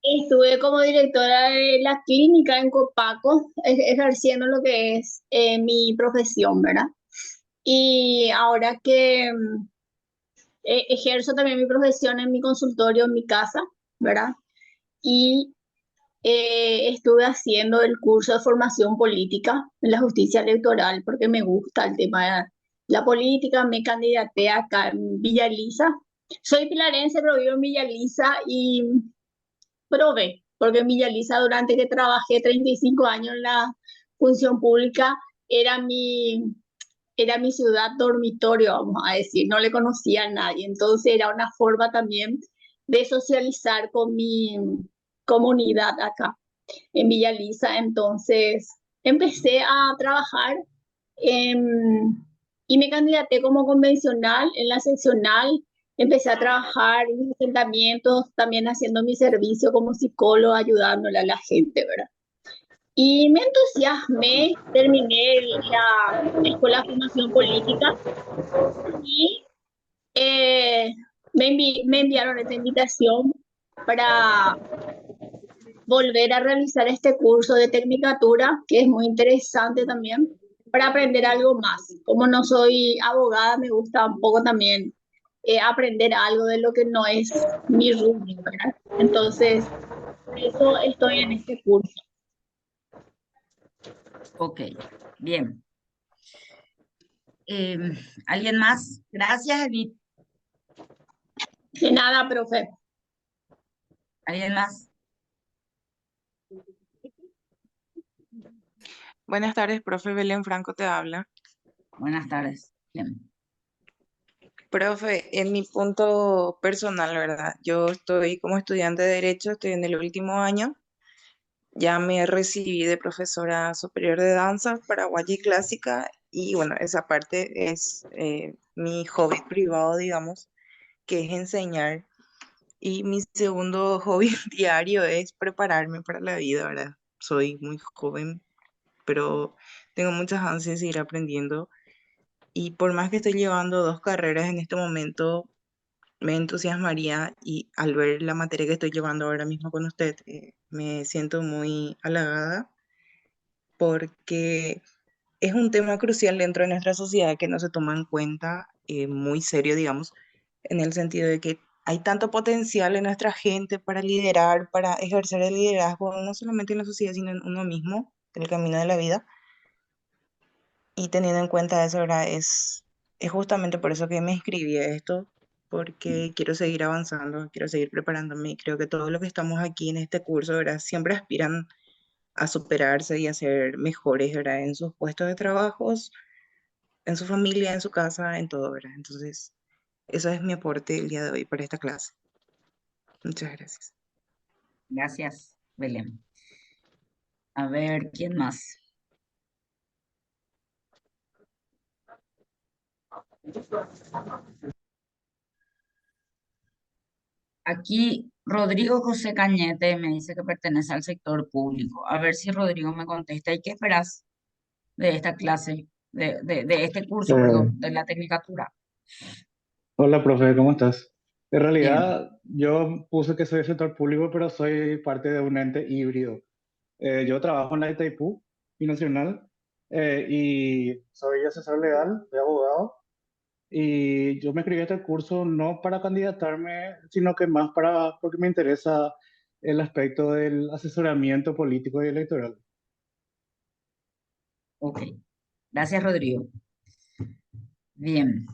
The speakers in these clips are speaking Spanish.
Estuve como directora de la clínica en Copaco, ejerciendo lo que es mi profesión, ¿verdad? Y ahora que ejerzo también mi profesión en mi consultorio, en mi casa, ¿verdad? Y estuve haciendo el curso de formación política en la justicia electoral porque me gusta el tema de la política. Me candidaté acá en Villa Elisa. Soy pilarense, pero vivo en Villa Elisa y probé, porque en Villa Elisa durante que trabajé 35 años en la función pública era era mi ciudad dormitorio, vamos a decir, no le conocía a nadie, entonces era una forma también de socializar con mi comunidad acá en Villa Elisa. Entonces empecé a trabajar y me candidaté como convencional en la seccional. Empecé a trabajar en los asentamientos, también haciendo mi servicio como psicólogo, ayudándole a la gente, ¿verdad? Y me entusiasmé, terminé la escuela de formación política y eh, me enviaron esta invitación para volver a realizar este curso de Tecnicatura, que es muy interesante también, para aprender algo más. Como no soy abogada, me gusta un poco también aprender algo de lo que no es mi rubro, ¿verdad? Entonces, por eso estoy en este curso. Ok, bien. Eh, ¿Alguien más? Gracias, Edith. De nada, profe. ¿Alguien más? Buenas tardes, profe Belén Franco te habla. Buenas tardes. Bien. Profe, en mi punto personal, ¿verdad? Yo estoy como estudiante de Derecho, estoy en el último año. Ya me recibí de profesora superior de danza paraguaya y clásica y bueno, esa parte es mi hobby privado, digamos, que es enseñar. Y mi segundo hobby diario es prepararme para la vida, ¿verdad? Soy muy joven, pero tengo muchas ansias de seguir aprendiendo. Y por más que estoy llevando dos carreras en este momento, me entusiasmaría y al ver la materia que estoy llevando ahora mismo con usted, me siento muy halagada porque es un tema crucial dentro de nuestra sociedad que no se toma en cuenta, muy serio, digamos, en el sentido de que hay tanto potencial en nuestra gente para liderar, para ejercer el liderazgo, no solamente en la sociedad, sino en uno mismo, en el camino de la vida. Y teniendo en cuenta eso, ¿verdad? Es justamente por eso que me inscribí a esto, porque quiero seguir avanzando, quiero seguir preparándome y creo que todos los que estamos aquí en este curso, ¿verdad? Siempre aspiran a superarse y a ser mejores, ¿verdad? En sus puestos de trabajos, en su familia, en su casa, en todo, ¿verdad? Entonces, eso es mi aporte el día de hoy para esta clase. Muchas gracias. Gracias, Belén. A ver, ¿quién más? Aquí Rodrigo José Cañete me dice que pertenece al sector público. A ver si Rodrigo me contesta. ¿Y qué esperas de esta clase, de este curso, Eh, perdón, de la tecnicatura? Hola, profe, ¿cómo estás? En Bien. realidad, yo puse que soy del sector público, pero soy parte de un ente híbrido. Yo trabajo en la Itaipú Binacional y soy asesor legal, soy abogado. Y yo me inscribí a este curso no para candidatarme, sino que más porque me interesa el aspecto del asesoramiento político y electoral. Ok. Gracias, Rodrigo. Bien.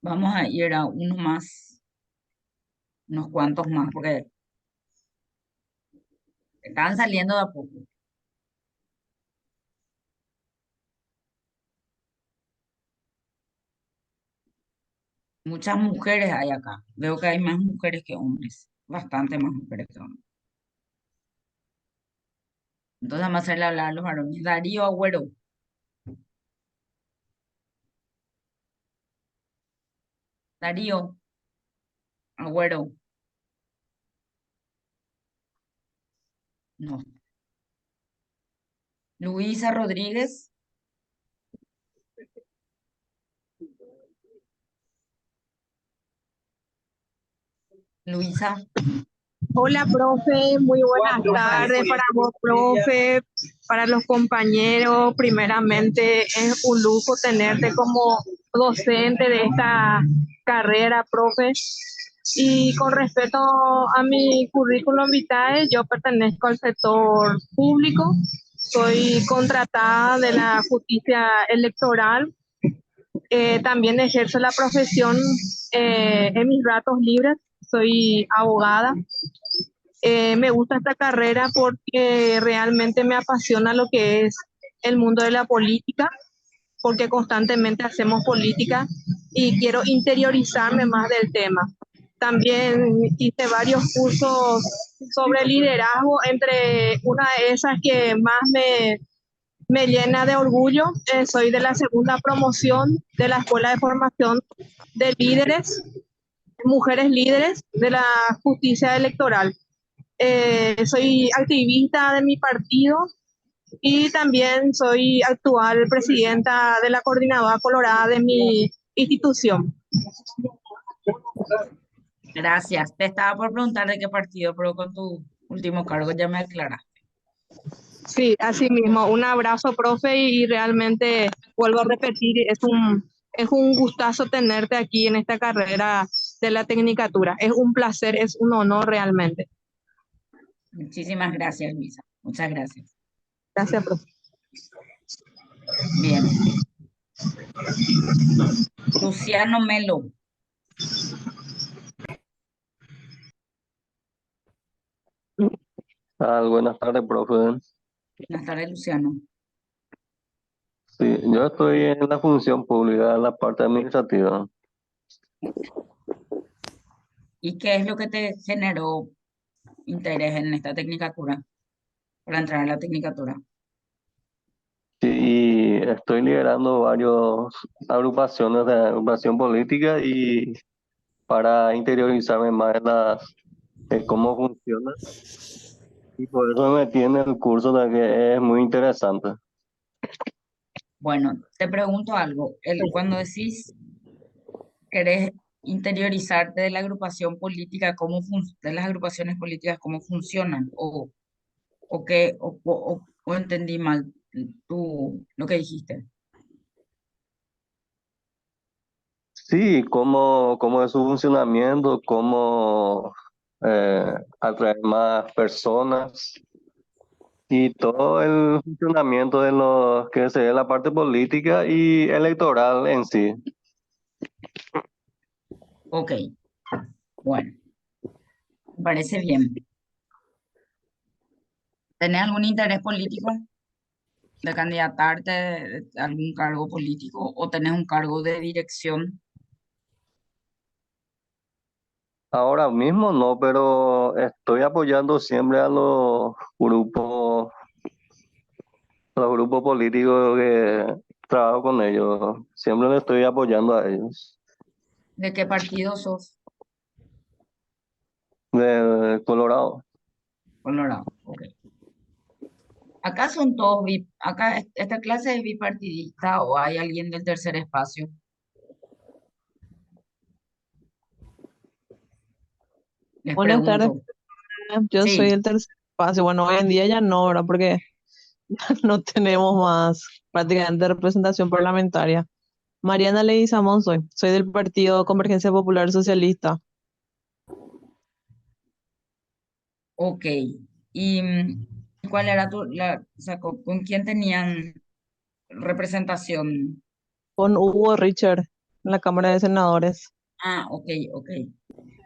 Vamos a ir a uno más, unos cuantos más, porque están saliendo de a poco. Muchas mujeres hay acá. Veo que hay más mujeres que hombres. Bastante más mujeres que hombres. Entonces vamos a hacerle hablar a los varones. Darío Agüero. Darío Agüero. No. Luisa Rodríguez. Luisa, Hola, profe, muy buenas tardes para vos, profe, para los compañeros. Primeramente, es un lujo tenerte como docente de esta carrera, profe. Y con respecto a mi currículum vitae, yo pertenezco al sector público, soy contratada de la justicia electoral. También ejerzo la profesión en mis ratos libres, soy abogada. Me gusta esta carrera porque realmente me apasiona lo que es el mundo de la política, porque constantemente hacemos política y quiero interiorizarme más del tema. También hice varios cursos sobre liderazgo, entre una de esas que más me llena de orgullo. Soy de la segunda promoción de la Escuela de Formación de Líderes, Mujeres Líderes de la Justicia Electoral. Soy activista de mi partido y también soy actual presidenta de la Coordinadora Colorada de mi institución. gracias. Te estaba por preguntar de qué partido, pero con tu último cargo ya me aclaraste. Sí, así mismo. Un abrazo, profe, y realmente vuelvo a repetir, es un gustazo tenerte aquí en esta carrera de la Tecnicatura. Es un placer, es un honor realmente. Muchísimas gracias, Luisa. Muchas gracias. Gracias, profe. Bien. Luciano Melo. Buenas tardes, profe. Buenas tardes, Luciano. Sí, yo estoy en la función pública, en la parte administrativa. ¿Y qué es lo que te generó interés en esta tecnicatura, para entrar a la tecnicatura? Sí, y estoy liderando varias agrupaciones de agrupación política y para interiorizarme más en cómo funciona. Y por eso me metí en el curso de que es muy interesante. Bueno, te pregunto algo. Cuando decís querés interiorizarte de la agrupación política, de las agrupaciones políticas, cómo funcionan, o qué, o entendí mal lo que dijiste. Sí, cómo es su funcionamiento, cómo atraer más personas. Y todo el funcionamiento de lo que sería la parte política y electoral en sí. Ok, bueno, me parece bien. ¿Tenés algún interés político de candidatarte a algún cargo político o tenés un cargo de dirección? Ahora mismo no, pero estoy apoyando siempre a los grupos políticos que trabajo con ellos. Siempre les estoy apoyando a ellos. ¿De qué partido sos? De Colorado. Colorado, ok. Acá son todos, acá esta clase es bipartidista o hay alguien del tercer espacio. Les Buenas tardes, pregunto. yo soy Sí, el tercer espacio. Bueno, hoy en día ya no, ¿verdad? Porque no tenemos más prácticamente representación parlamentaria. Mariana Leguizamón soy del Partido Convergencia Popular Socialista. ok. ¿Y cuál era o sea, con quién tenían representación? Con Hugo Richard en la Cámara de Senadores. Ah, ok, ok.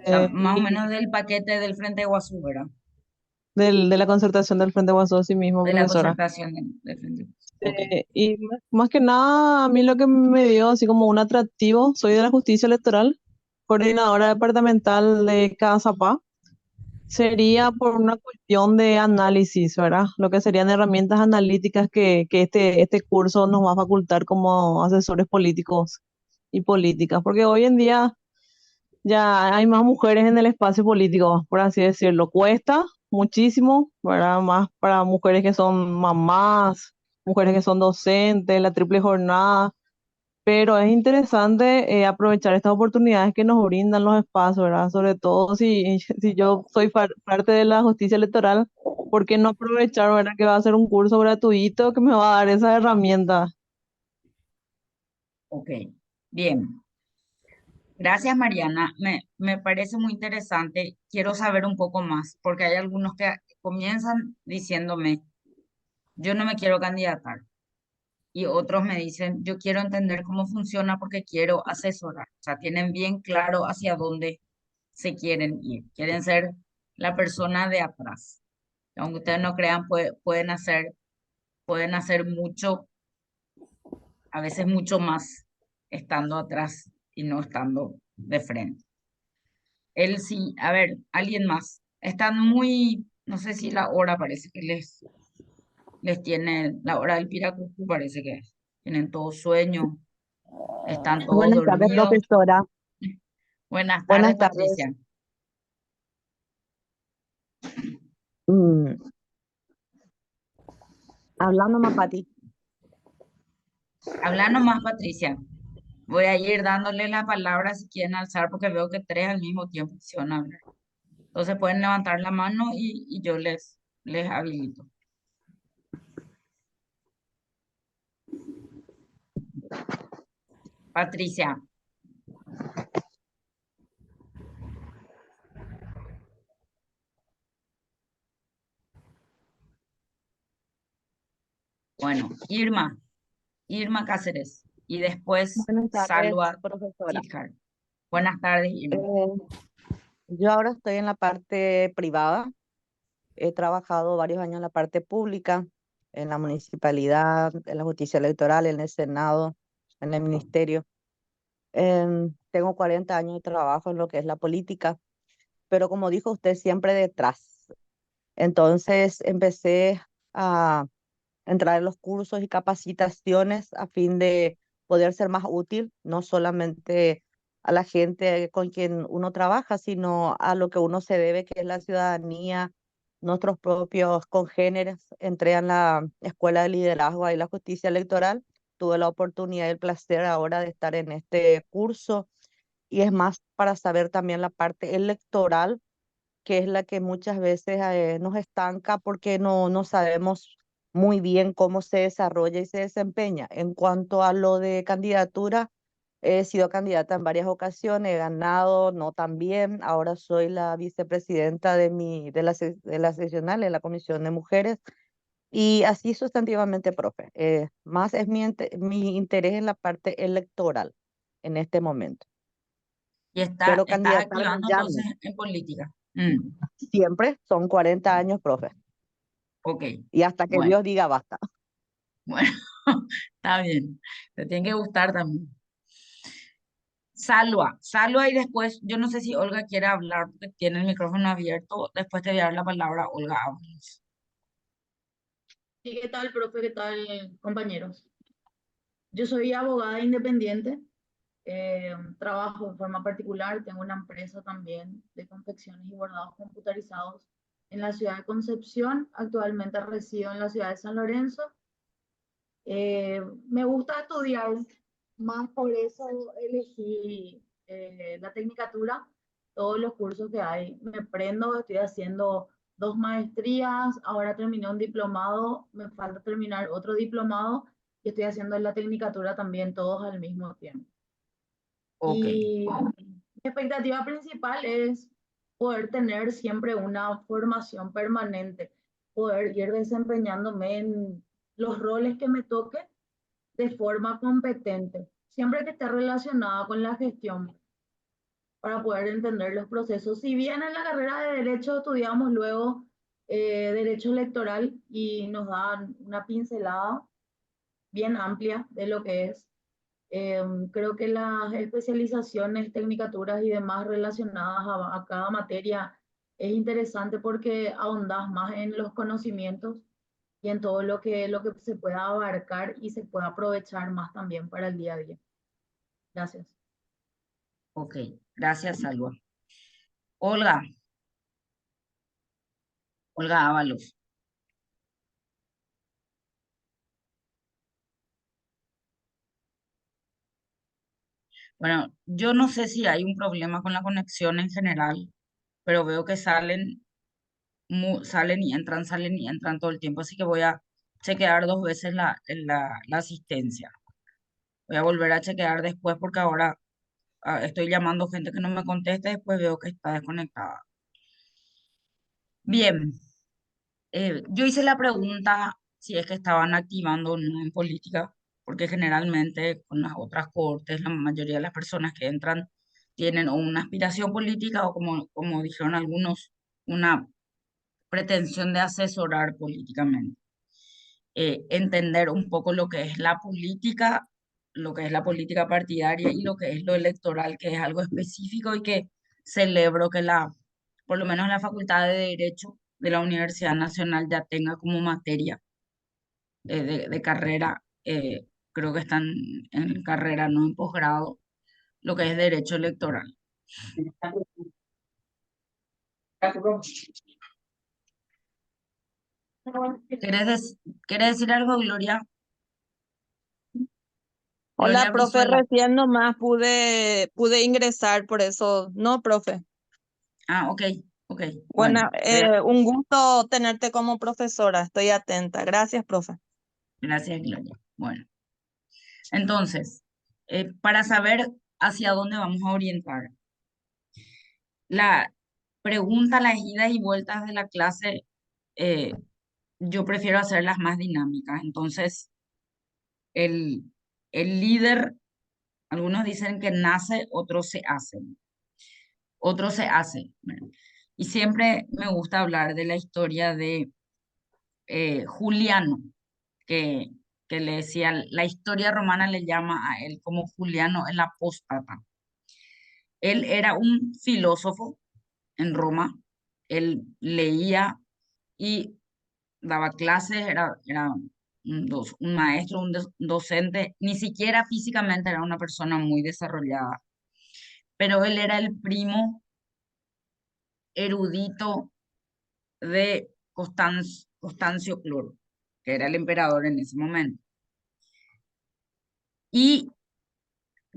O sea, más o Y menos del paquete del Frente de Guasú, ¿verdad? de la concertación del Frente Guasú, sí mismo, De la profesora. concertación del Frente. Ok, Y más que nada, a mí lo que me dio así como un atractivo, soy de la Justicia Electoral, coordinadora departamental de CASAPA. Sería por una cuestión de análisis, ¿verdad? Lo que serían herramientas analíticas que este curso nos va a facultar como asesores políticos y políticas, porque hoy en día ya hay más mujeres en el espacio político, por así decirlo. Cuesta muchísimo, ¿verdad? Más para mujeres que son mamás, mujeres que son docentes, la triple jornada. pero es interesante aprovechar estas oportunidades que nos brindan los espacios, ¿verdad? Sobre todo si yo soy parte de la justicia electoral, ¿por qué no aprovechar, ¿verdad? Que va a ser un curso gratuito que me va a dar esas herramientas. Ok, bien. Gracias, Mariana. Me parece muy interesante. Quiero saber un poco más, porque hay algunos que comienzan diciéndome, yo no me quiero candidatar. Y otros me dicen, yo quiero entender cómo funciona porque quiero asesorar. O sea, tienen bien claro hacia dónde se quieren ir. Quieren ser la persona de atrás. Aunque ustedes no crean, pueden hacer mucho, a veces mucho más estando atrás y no estando de frente. Él sí, a ver, alguien más. Están muy, no sé si la hora parece que les tiene, la hora del Piracucú parece que tienen todo sueño, están todos Buenas tardes, dormidos. profesora. Buenas tardes, Buenas tardes. Patricia. Mm, hablando más, Pati. Habla nomás, Patricia. Voy a ir dándole la palabra si quieren alzar, porque veo que tres al mismo tiempo se van a hablar. Entonces pueden levantar la mano y yo les habilito. Patricia. Bueno, Irma Cáceres. Y después Buenas tardes, Salwa profesora. Sidhar. Buenas tardes, Irma. Yo ahora estoy en la parte privada. He trabajado varios años en la parte pública, en la municipalidad, en la justicia electoral, en el Senado, en el ministerio. Tengo 40 años de trabajo en lo que es la política, pero como dijo usted, siempre detrás. Entonces empecé a entrar en los cursos y capacitaciones a fin de poder ser más útil, no solamente a la gente con quien uno trabaja, sino a lo que uno se debe, que es la ciudadanía, nuestros propios congéneres. Entré en la Escuela de Liderazgo y la Justicia Electoral. Tuve la oportunidad y el placer ahora de estar en este curso y es más para saber también la parte electoral, que es la que muchas veces nos estanca porque no sabemos muy bien cómo se desarrolla y se desempeña. En cuanto a lo de candidatura, he sido candidata en varias ocasiones, he ganado, no tan bien. Ahora soy la vicepresidenta de la seccional, de la Comisión de Mujeres, y así sustantivamente, profe. Más es mi interés en la parte electoral en este momento. Y Pero estás candidatarme activando ya entonces no. en política. Siempre son 40 años, profe. Ok, Y hasta que bueno, Dios diga basta. bueno, está bien. Te tiene que gustar también. Salwa y después, yo no sé si Olga quiere hablar porque tiene el micrófono abierto. Después te voy a dar la palabra, Olga. Ábalos. Sí, ¿qué tal, profe? ¿Qué tal, compañeros? Yo soy abogada independiente, trabajo en forma particular, tengo una empresa también de confecciones y bordados computarizados en la ciudad de Concepción. Actualmente resido en la ciudad de San Lorenzo. Me gusta estudiar, más por eso elegí la tecnicatura, todos los cursos que hay. Me prendo, estoy haciendo 2 maestrías, ahora terminé un diplomado, me falta terminar otro diplomado y estoy haciendo la tecnicatura también, todos al mismo tiempo. Ok, Y mi expectativa principal es poder tener siempre una formación permanente, poder ir desempeñándome en los roles que me toque de forma competente, siempre que esté relacionada con la gestión, para poder entender los procesos. Si bien en la carrera de Derecho estudiamos luego Derecho Electoral y nos dan una pincelada bien amplia de lo que es, creo que las especializaciones, tecnicaturas y demás relacionadas a cada materia es interesante porque ahondas más en los conocimientos y en todo lo que se pueda abarcar y se pueda aprovechar más también para el día a día. Gracias. ok. Gracias, Salwa. Olga, Olga Ábalos. Bueno, yo no sé si hay un problema con la conexión en general, pero veo que salen y entran todo el tiempo, así que voy a chequear 2 veces la asistencia. Voy a volver a chequear después porque ahora estoy llamando gente que no me contesta y después veo que está desconectada. Bien, yo hice la pregunta si es que estaban activando o no en política, porque generalmente con las otras cortes la mayoría de las personas que entran tienen o una aspiración política o como dijeron algunos, una pretensión de asesorar políticamente. Entender un poco lo que es la política partidaria y lo que es lo electoral, que es algo específico y que celebro que por lo menos la Facultad de Derecho de la Universidad Nacional ya tenga como materia de carrera, creo que están en carrera, no en posgrado, lo que es derecho electoral. ¿Quieres decir algo, Gloria? Hola, Gloria profe, Brizuela. recién nomás pude ingresar, por eso, no, profe. Ah, ok, ok, Bueno, bueno, un gusto tenerte como profesora, estoy atenta. Gracias, profe. gracias, Gloria. Bueno, entonces, para saber hacia dónde vamos a orientar, la pregunta, las idas y vueltas de la clase, eh, yo prefiero hacerlas más dinámicas. Entonces, el, el líder, algunos dicen que nace, otros se hacen. Otros se hace. ¿Verdad? Y siempre me gusta hablar de la historia de Juliano, que, que le decía, la historia romana le llama a él como Juliano el apóstata. Él era un filósofo en Roma, él leía y daba clases, era un maestro, docente, ni siquiera físicamente era una persona muy desarrollada, pero él era el primo erudito de Constancio Cloro, que era el emperador en ese momento. Y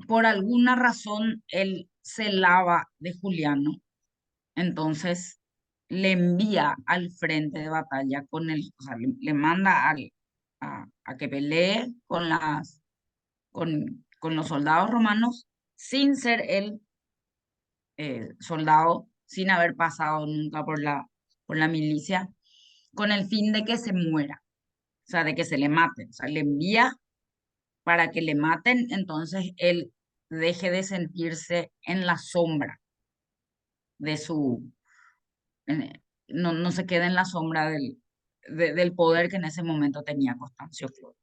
por alguna razón él se lava de Juliano, entonces le envía al frente de batalla con o sea, le manda a que pelee con los soldados romanos sin ser él soldado, sin haber pasado nunca por la milicia, con el fin de que se muera, o sea, de que se le mate, o sea, le envía para que le maten, entonces él deje de sentirse en la sombra de no se quede en la sombra del poder que en ese momento tenía Constancio Cloro.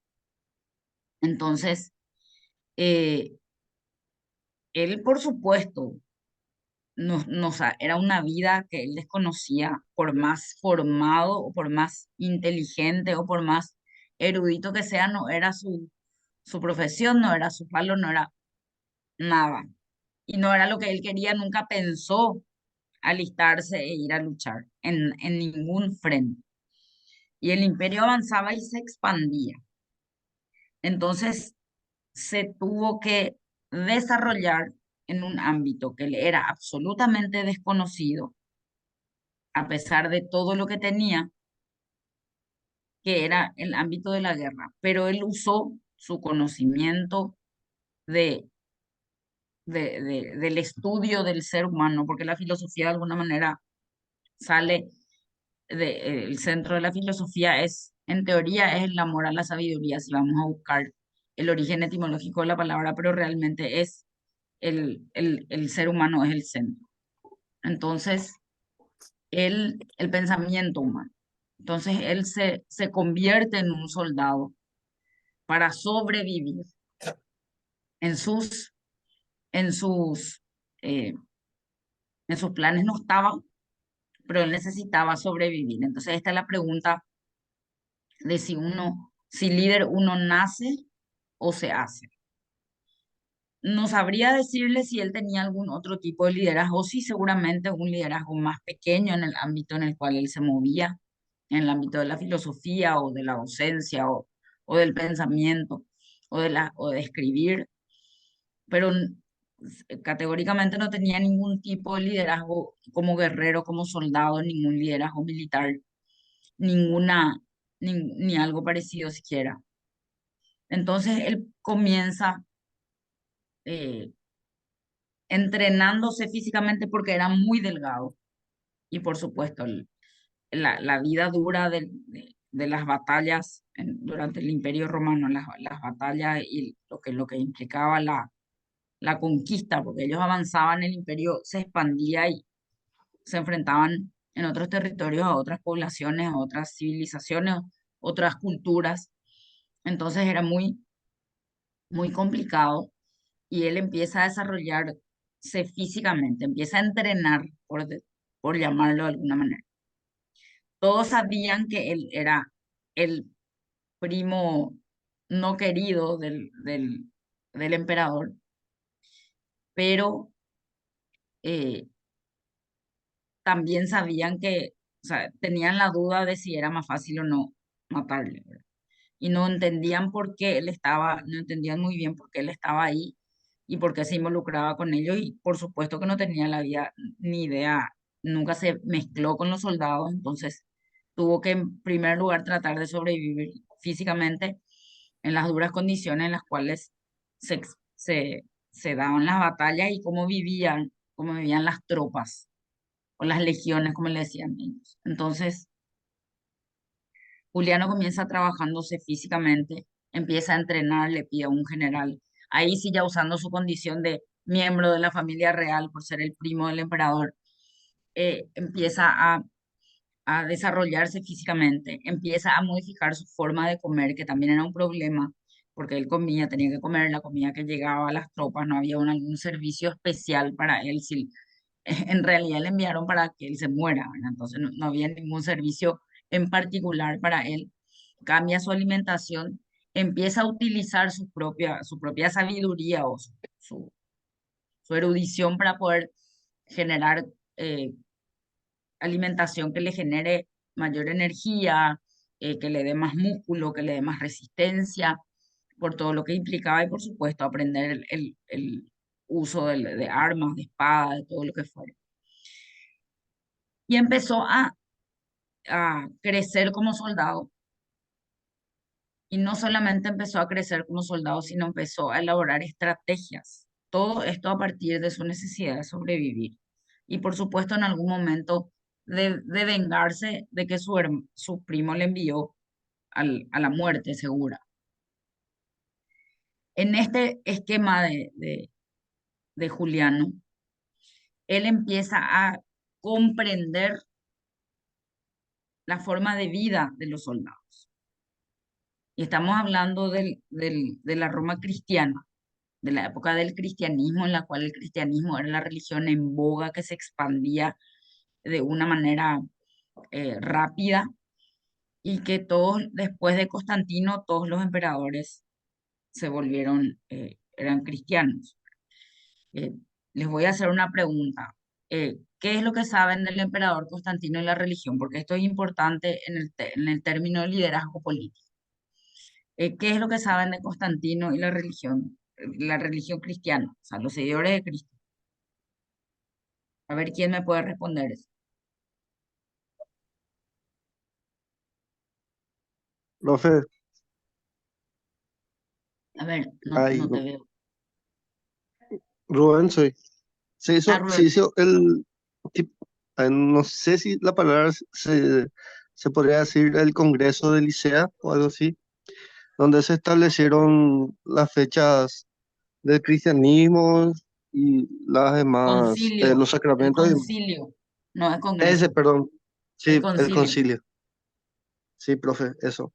Entonces, eh, él, por supuesto, era una vida que él desconocía, por más formado o por más inteligente o por más erudito que sea, no era su profesión, no era su palo, no era nada. Y no era lo que él quería, nunca pensó alistarse e ir a luchar en ningún frente. Y el imperio avanzaba y se expandía. Entonces se tuvo que desarrollar en un ámbito que le era absolutamente desconocido, a pesar de todo lo que tenía, que era el ámbito de la guerra. Pero él usó su conocimiento de, del estudio del ser humano, porque la filosofía de alguna manera sale el centro de la filosofía es, en teoría, es el amor a la sabiduría, si vamos a buscar el origen etimológico de la palabra, pero realmente es el ser humano es el centro. Entonces, el pensamiento humano. Entonces, él se convierte en un soldado para sobrevivir en sus, en sus, eh, en sus planes no estaba, pero él necesitaba sobrevivir. Entonces, esta es la pregunta de si líder uno nace o se hace. No sabría decirle si él tenía algún otro tipo de liderazgo, sí, seguramente un liderazgo más pequeño en el ámbito en el cual él se movía, en el ámbito de la filosofía o de la docencia o del pensamiento o de escribir, pero categóricamente no tenía ningún tipo de liderazgo como guerrero, como soldado, ningún liderazgo militar, ninguna, ni algo parecido siquiera. Entonces él comienza eh, entrenándose físicamente porque era muy delgado. Y por supuesto, la vida dura de las batallas durante el Imperio Romano, las batallas y lo que implicaba la conquista, porque ellos avanzaban, el imperio se expandía y se enfrentaban en otros territorios a otras poblaciones, a otras civilizaciones, otras culturas. Entonces era muy complicado y él empieza a desarrollarse físicamente, empieza a entrenar, por llamarlo de alguna manera. Todos sabían que él era el primo no querido del emperador, pero eh, también sabían que, o sea, tenían la duda de si era más fácil o no matarle, ¿verdad? Y no entendían por qué él estaba, no entendían muy bien por qué él estaba ahí y por qué se involucraba con ellos y por supuesto que no tenía la vida ni idea, nunca se mezcló con los soldados, entonces tuvo que en primer lugar tratar de sobrevivir físicamente en las duras condiciones en las cuales se, ex- se, se daban las batallas y cómo vivían las tropas o las legiones, como le decían ellos. Entonces, Juliano comienza trabajándose físicamente, empieza a entrenar, le pide a un general, ahí sí ya usando su condición de miembro de la familia real por ser el primo del emperador, empieza a desarrollarse físicamente, empieza a modificar su forma de comer, que también era un problema, porque él comía, tenía que comer la comida que llegaba a las tropas, no había algún servicio especial para él, si, en realidad le enviaron para que él se muera, ¿verdad? Entonces no había ningún servicio en particular para él. Cambia su alimentación, empieza a utilizar su propia sabiduría o su erudición para poder generar eh, alimentación que le genere mayor energía, que le dé más músculo, que le dé más resistencia, por todo lo que implicaba y por supuesto aprender el uso de armas, de espadas, de todo lo que fuera. Y empezó a crecer como soldado. Y no solamente empezó a crecer como soldado, sino empezó a elaborar estrategias. Todo esto a partir de su necesidad de sobrevivir. Y por supuesto, en algún momento de vengarse de que su primo le envió a la muerte segura. En este esquema de Juliano, él empieza a comprender la forma de vida de los soldados. Y estamos hablando de la Roma cristiana, de la época del cristianismo, en la cual el cristianismo era la religión en boga que se expandía de una manera rápida y que todos, después de Constantino, todos los emperadores se volvieron, eran cristianos. Eh, Les voy a hacer una pregunta. ¿Qué es lo que saben del emperador Constantino y la religión? Porque esto es importante en el término de liderazgo político. ¿Qué es lo que saben de Constantino y la religión cristiana? O sea, los seguidores de Cristo. A ver quién me puede responder eso. Profe, A ver, ay, no te veo. Rubén soy. Ah, Se Rubén. hizo el, no sé si la palabra se podría decir el Congreso de Nicea o algo así, donde se establecieron las fechas del cristianismo y las demás, Concilio. los El sacramentos. concilio. No es Ese, congreso. perdón, El sí, el concilio. concilio. Sí, profe, eso.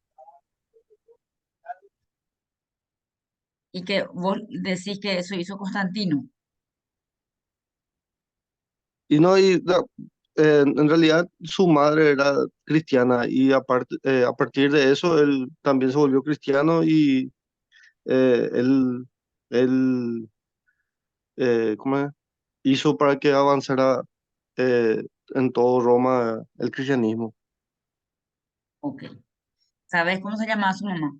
Y que vos decís que eso hizo Constantino. Y no, en realidad su madre era cristiana y aparte, a partir de eso él también se volvió cristiano y eh, él, él ¿cómo es? Hizo para que avanzara en todo Roma el cristianismo. Ok. ¿Sabes cómo se llamaba su mamá?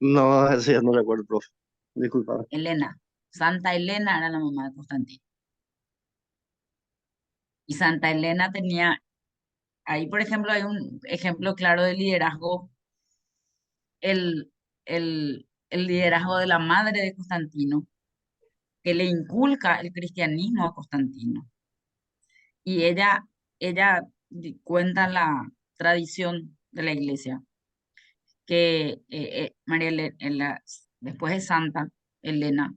No, ese ya no recuerdo, profe. Disculpa. Elena. Santa Elena era la mamá de Constantino. Y Santa Elena tenía, ahí por ejemplo hay un ejemplo claro de liderazgo, el liderazgo de la madre de Constantino, que le inculca el cristianismo a Constantino. Y ella cuenta la tradición de la iglesia, que después de Santa Elena,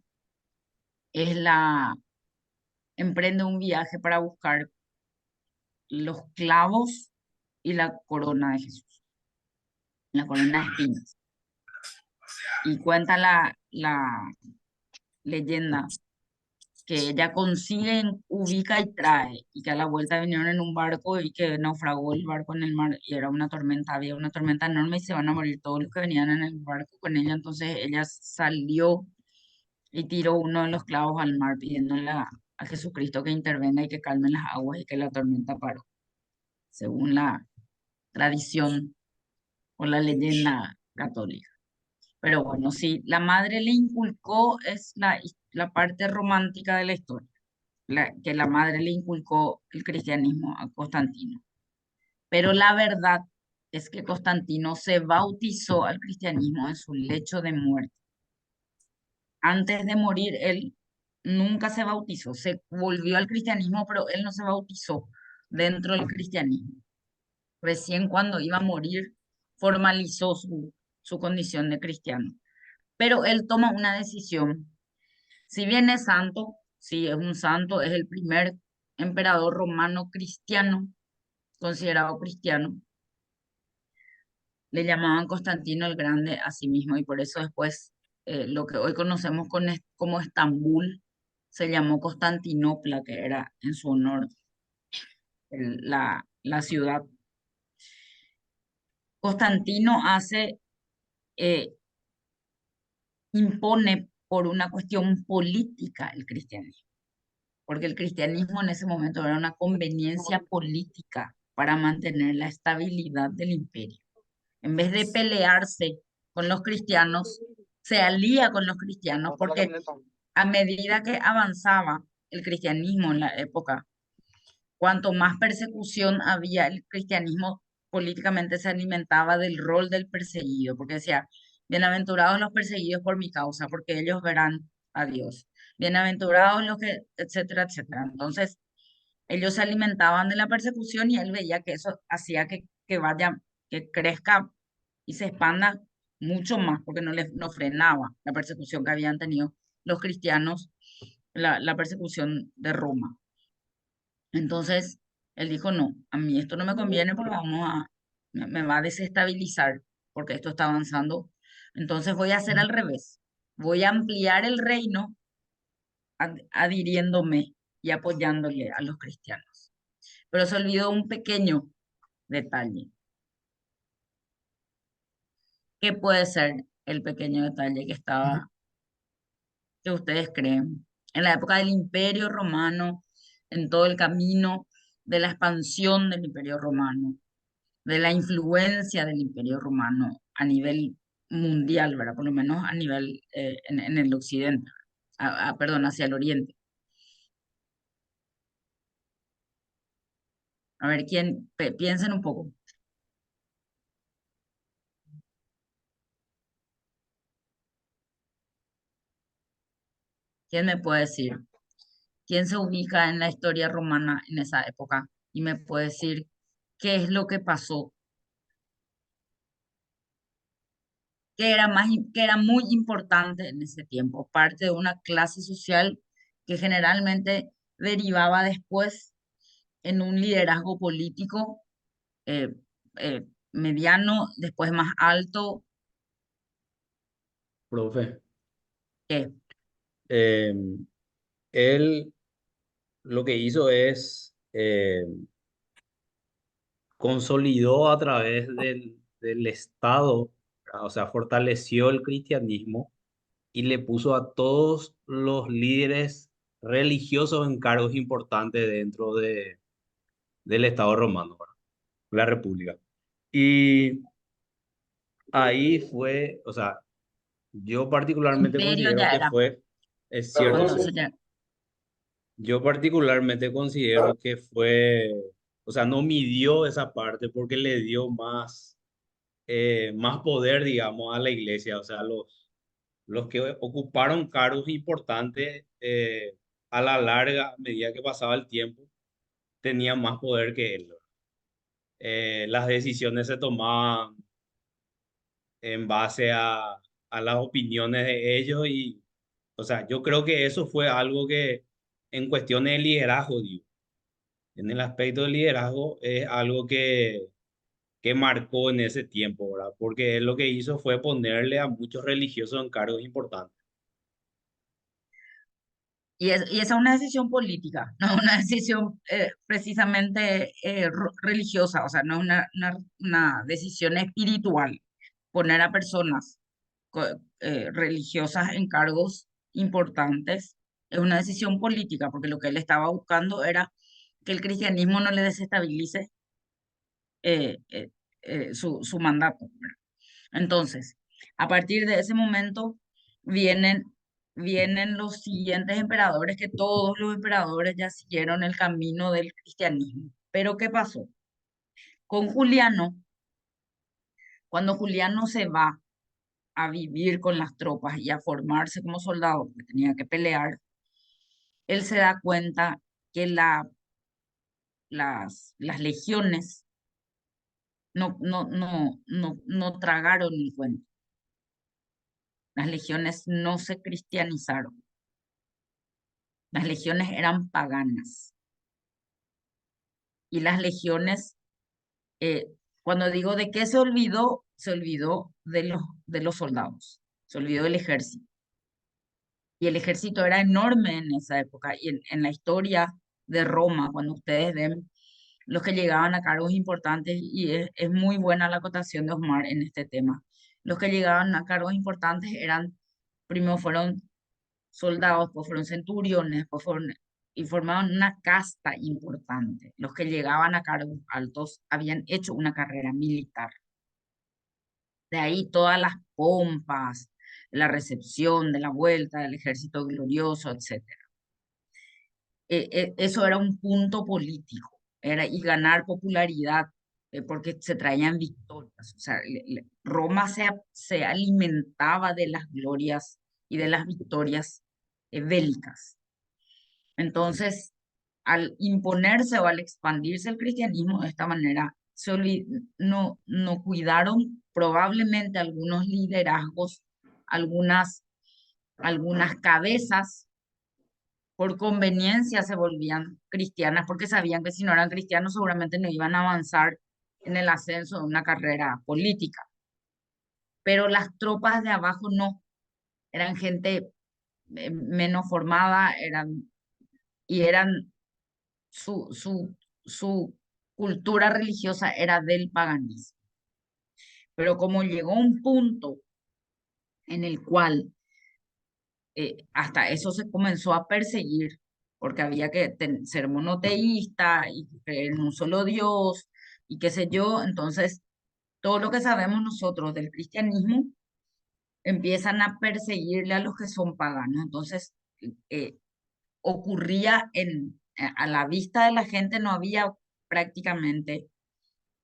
es emprende un viaje para buscar los clavos y la corona de Jesús, la corona de espinas. Y cuenta la leyenda que ella consigue, ubica y trae, y que a la vuelta vinieron en un barco y que naufragó el barco en el mar y era una tormenta, había una tormenta enorme y se van a morir todos los que venían en el barco con ella. Entonces ella salió y tiró uno de los clavos al mar pidiéndole a Jesucristo que intervenga y que calme las aguas y que la tormenta paró, según la tradición o la leyenda católica. Pero bueno, sí, la madre le inculcó, es la parte romántica de la historia, que la madre le inculcó el cristianismo a Constantino. Pero la verdad es que Constantino se bautizó al cristianismo en su lecho de muerte. Antes de morir, él nunca se bautizó, se volvió al cristianismo, pero él no se bautizó dentro del cristianismo. Recién cuando iba a morir, formalizó su condición de cristiano. Pero él toma una decisión. Si bien es santo, sí es un santo, es el primer emperador romano cristiano, considerado cristiano. Le llamaban Constantino el Grande a sí mismo y por eso después lo que hoy conocemos como Estambul se llamó Constantinopla, que era en su honor la ciudad. Constantino eh, impone por una cuestión política el cristianismo, porque el cristianismo en ese momento era una conveniencia política para mantener la estabilidad del imperio. En vez de pelearse con los cristianos, se alía con los cristianos, porque a medida que avanzaba el cristianismo en la época, cuanto más persecución había, el cristianismo políticamente se alimentaba del rol del perseguido, porque decía, bienaventurados los perseguidos por mi causa, porque ellos verán a Dios. Bienaventurados los que, etcétera, etcétera. Entonces, ellos se alimentaban de la persecución y él veía que eso hacía que vaya, que crezca y se expanda mucho más, porque no frenaba la persecución que habían tenido los cristianos, la persecución de Roma. Entonces, él dijo, no, a mí esto no me conviene porque me va a desestabilizar, porque esto está avanzando. Entonces voy a hacer al revés. Voy a ampliar el reino adhiriéndome y apoyándole a los cristianos. Pero se olvidó un pequeño detalle. ¿Qué puede ser el pequeño detalle que ustedes creen? En la época del Imperio Romano, en todo el camino de la expansión del Imperio Romano, de la influencia del Imperio Romano a nivel mundial, ¿verdad? Por lo menos a nivel en el occidente, perdón, hacia el oriente. A ver, piensen un poco. ¿Quién me puede decir? ¿Quién se ubica en la historia romana en esa época? Y me puede decir qué es lo que pasó, que era muy importante en ese tiempo, parte de una clase social que generalmente derivaba después en un liderazgo político eh, mediano, después más alto, Profe, que eh, él lo que hizo es consolidó a través del Estado, o sea, fortaleció el cristianismo y le puso a todos los líderes religiosos en cargos importantes dentro del Estado romano, ¿verdad? La República. Y ahí fue, o sea, Yo particularmente Imperio considero ya que era, fue, es o cierto, entonces sí. ya, Yo particularmente considero que fue, o sea, no midió esa parte porque le dio más poder, digamos, a la iglesia. O sea, los que ocuparon cargos importantes, a la larga, a medida que pasaba el tiempo, tenían más poder que él, ¿verdad? Las decisiones se tomaban en base a las opiniones de ellos y, o sea, yo creo que eso fue algo que en cuestiones de liderazgo, digo, en el aspecto de liderazgo es algo que marcó en ese tiempo, ¿verdad? Porque él lo que hizo fue ponerle a muchos religiosos en cargos importantes. y esa es una decisión política, no es una decisión precisamente religiosa, o sea, no es una decisión espiritual. Poner a personas religiosas en cargos importantes es una decisión política, porque lo que él estaba buscando era que el cristianismo no le desestabilice su mandato, ¿verdad? Entonces, a partir de ese momento vienen, vienen los siguientes emperadores, que todos los emperadores ya siguieron el camino del cristianismo. Pero ¿qué pasó? Con Juliano, cuando Juliano se va a vivir con las tropas y a formarse como soldado, porque tenía que pelear, él se da cuenta que las legiones no tragaron el cuento. Las legiones no se cristianizaron. Las legiones eran paganas. Y las legiones, eh, cuando digo de qué se olvidó de los soldados, se olvidó del ejército. Y el ejército era enorme en esa época. Y en la historia de Roma, cuando ustedes ven los que llegaban a cargos importantes, y es muy buena la acotación de Osmar en este tema, los que llegaban a cargos importantes eran, primero fueron soldados, pues fueron centuriones, pues fueron, y formaban una casta importante. Los que llegaban a cargos altos habían hecho una carrera militar. De ahí todas las pompas, la recepción de la vuelta del ejército glorioso, etcétera. Eso era un punto político, y ganar popularidad, porque se traían victorias. O sea, Roma se alimentaba de las glorias y de las victorias bélicas. Entonces, al imponerse o al expandirse el cristianismo de esta manera, no cuidaron probablemente algunos liderazgos, algunas cabezas por conveniencia se volvían cristianas, porque sabían que si no eran cristianos seguramente no iban a avanzar en el ascenso de una carrera política. Pero las tropas de abajo no, eran gente menos formada, eran su cultura religiosa era del paganismo. Pero como llegó un punto en el cual hasta eso se comenzó a perseguir, porque había que ser monoteísta y creer en un solo Dios y qué sé yo. Entonces, todo lo que sabemos nosotros del cristianismo empiezan a perseguirle a los que son paganos. Entonces, eh, ocurría a la vista de la gente, no había prácticamente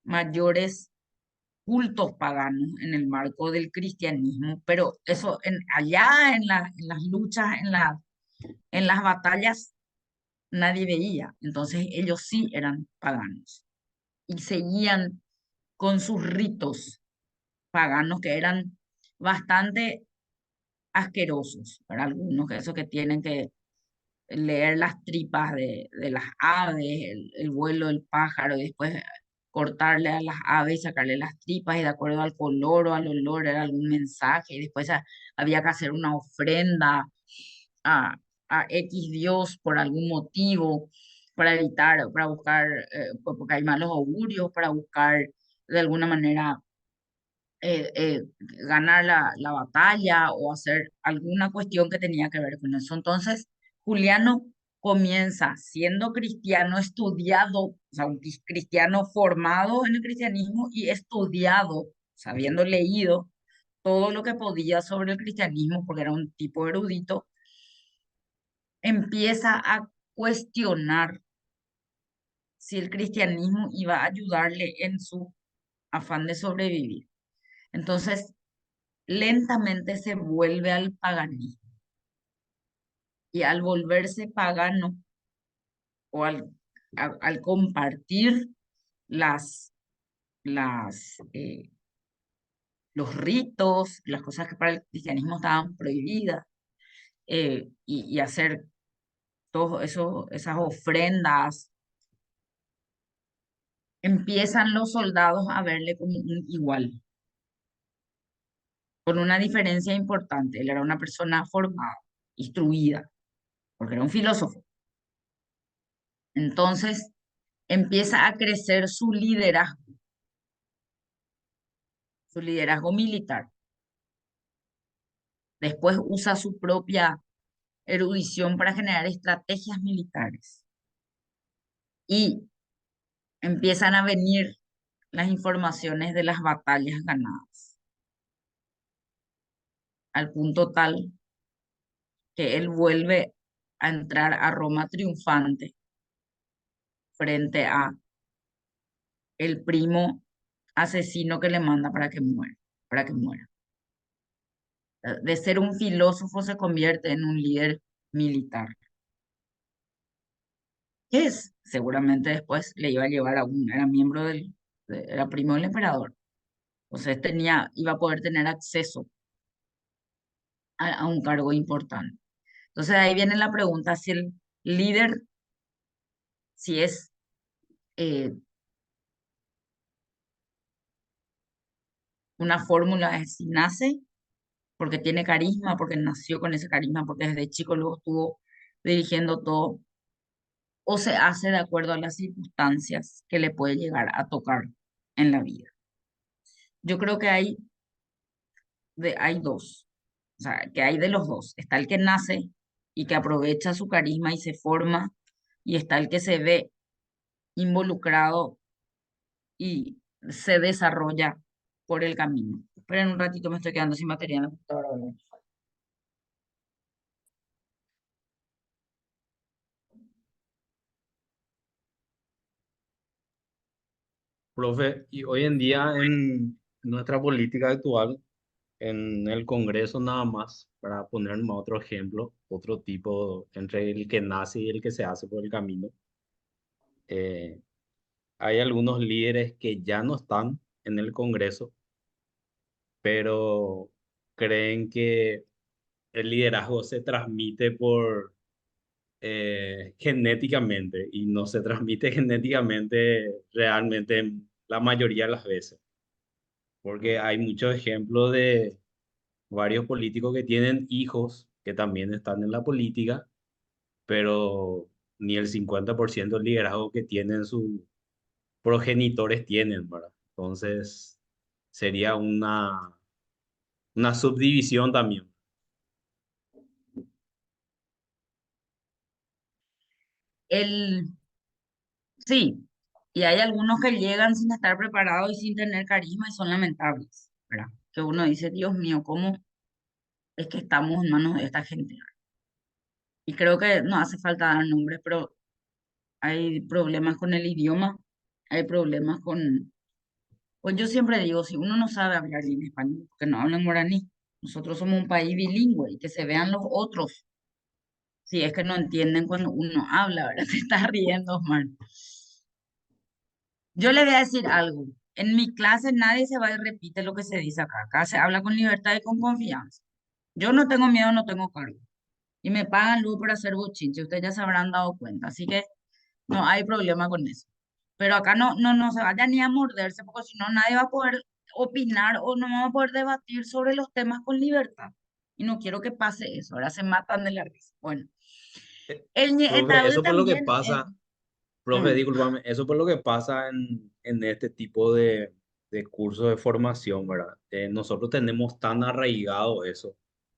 mayores cultos paganos en el marco del cristianismo, pero eso allá en las luchas, en las batallas, nadie veía. Entonces ellos sí eran paganos y seguían con sus ritos paganos que eran bastante asquerosos para algunos, que eso que tienen que leer las tripas de las aves, el vuelo del pájaro, y después cortarle a las aves y sacarle las tripas, y de acuerdo al color o al olor era algún mensaje, y después había que hacer una ofrenda a, a X Dios por algún motivo, para evitar, para buscar, porque hay malos augurios, para buscar de alguna manera ganar la batalla o hacer alguna cuestión que tenía que ver con eso. Entonces, Juliano comienza siendo cristiano estudiado, o sea, un cristiano formado en el cristianismo y estudiado, sabiendo leído todo lo que podía sobre el cristianismo, porque era un tipo erudito, empieza a cuestionar si el cristianismo iba a ayudarle en su afán de sobrevivir. Entonces, lentamente se vuelve al paganismo. Y al volverse pagano o al compartir las, las, los ritos, las cosas que para el cristianismo estaban prohibidas, y hacer todo eso, esas ofrendas, empiezan los soldados a verle como un igual, con una diferencia importante. Él era una persona formada, instruida, porque era un filósofo. Entonces empieza a crecer su liderazgo militar. Después usa su propia erudición para generar estrategias militares. Y empiezan a venir las informaciones de las batallas ganadas, al punto tal que él vuelve a entrar a Roma triunfante frente a el primo asesino que le manda para que muera. De ser un filósofo se convierte en un líder militar, que seguramente después le iba a llevar era miembro era primo del emperador. Entonces iba a poder tener acceso a un cargo importante. Entonces ahí viene la pregunta si el líder, si es eh, una fórmula, si nace porque tiene carisma, porque nació con ese carisma, porque desde chico luego estuvo dirigiendo todo, o se hace de acuerdo a las circunstancias que le puede llegar a tocar en la vida. Yo creo que hay dos, o sea, que hay de los dos. Está el que nace y que aprovecha su carisma y se forma, y está el que se ve involucrado y se desarrolla por el camino. Pero en un ratito me estoy quedando sin batería en la computadora. Profe, y hoy en día en nuestra política actual, en el Congreso nada más, para poner otro ejemplo, otro tipo entre el que nace y el que se hace por el camino, eh, hay algunos líderes que ya no están en el Congreso, pero creen que el liderazgo se transmite por genéticamente y no se transmite genéticamente realmente la mayoría de las veces, porque hay muchos ejemplos de varios políticos que tienen hijos que también están en la política, pero ni el 50% del liderazgo que tienen sus progenitores tienen, ¿verdad? Entonces, sería una subdivisión también. Sí, y hay algunos que llegan sin estar preparados y sin tener carisma y son lamentables, ¿verdad? Que uno dice, Dios mío, ¿cómo es que estamos en manos de esta gente? Y creo que no hace falta dar nombres, pero hay problemas con el idioma, hay problemas pues yo siempre digo, si uno no sabe hablar bien español, que no hablen guaraní, nosotros somos un país bilingüe y que se vean los otros, si es que no entienden cuando uno habla, ¿verdad? Te estás riendo, Omar. Yo le voy a decir algo. En mi clase nadie se va y repite lo que se dice acá. Acá se habla con libertad y con confianza. Yo no tengo miedo, no tengo cargo. Y me pagan luz por hacer bochinche. Ustedes ya se habrán dado cuenta. Así que no hay problema con eso. Pero acá no se vaya ni a morderse, porque si no nadie va a poder opinar o no vamos a poder debatir sobre los temas con libertad. Y no quiero que pase eso. Ahora se matan de la risa. Bueno, el Profe, ñeetabe eso por lo que también. pasa, profe, Mm, discúlpame, eso por lo que pasa en este tipo de cursos de formación, ¿verdad? Nosotros tenemos tan arraigado eso,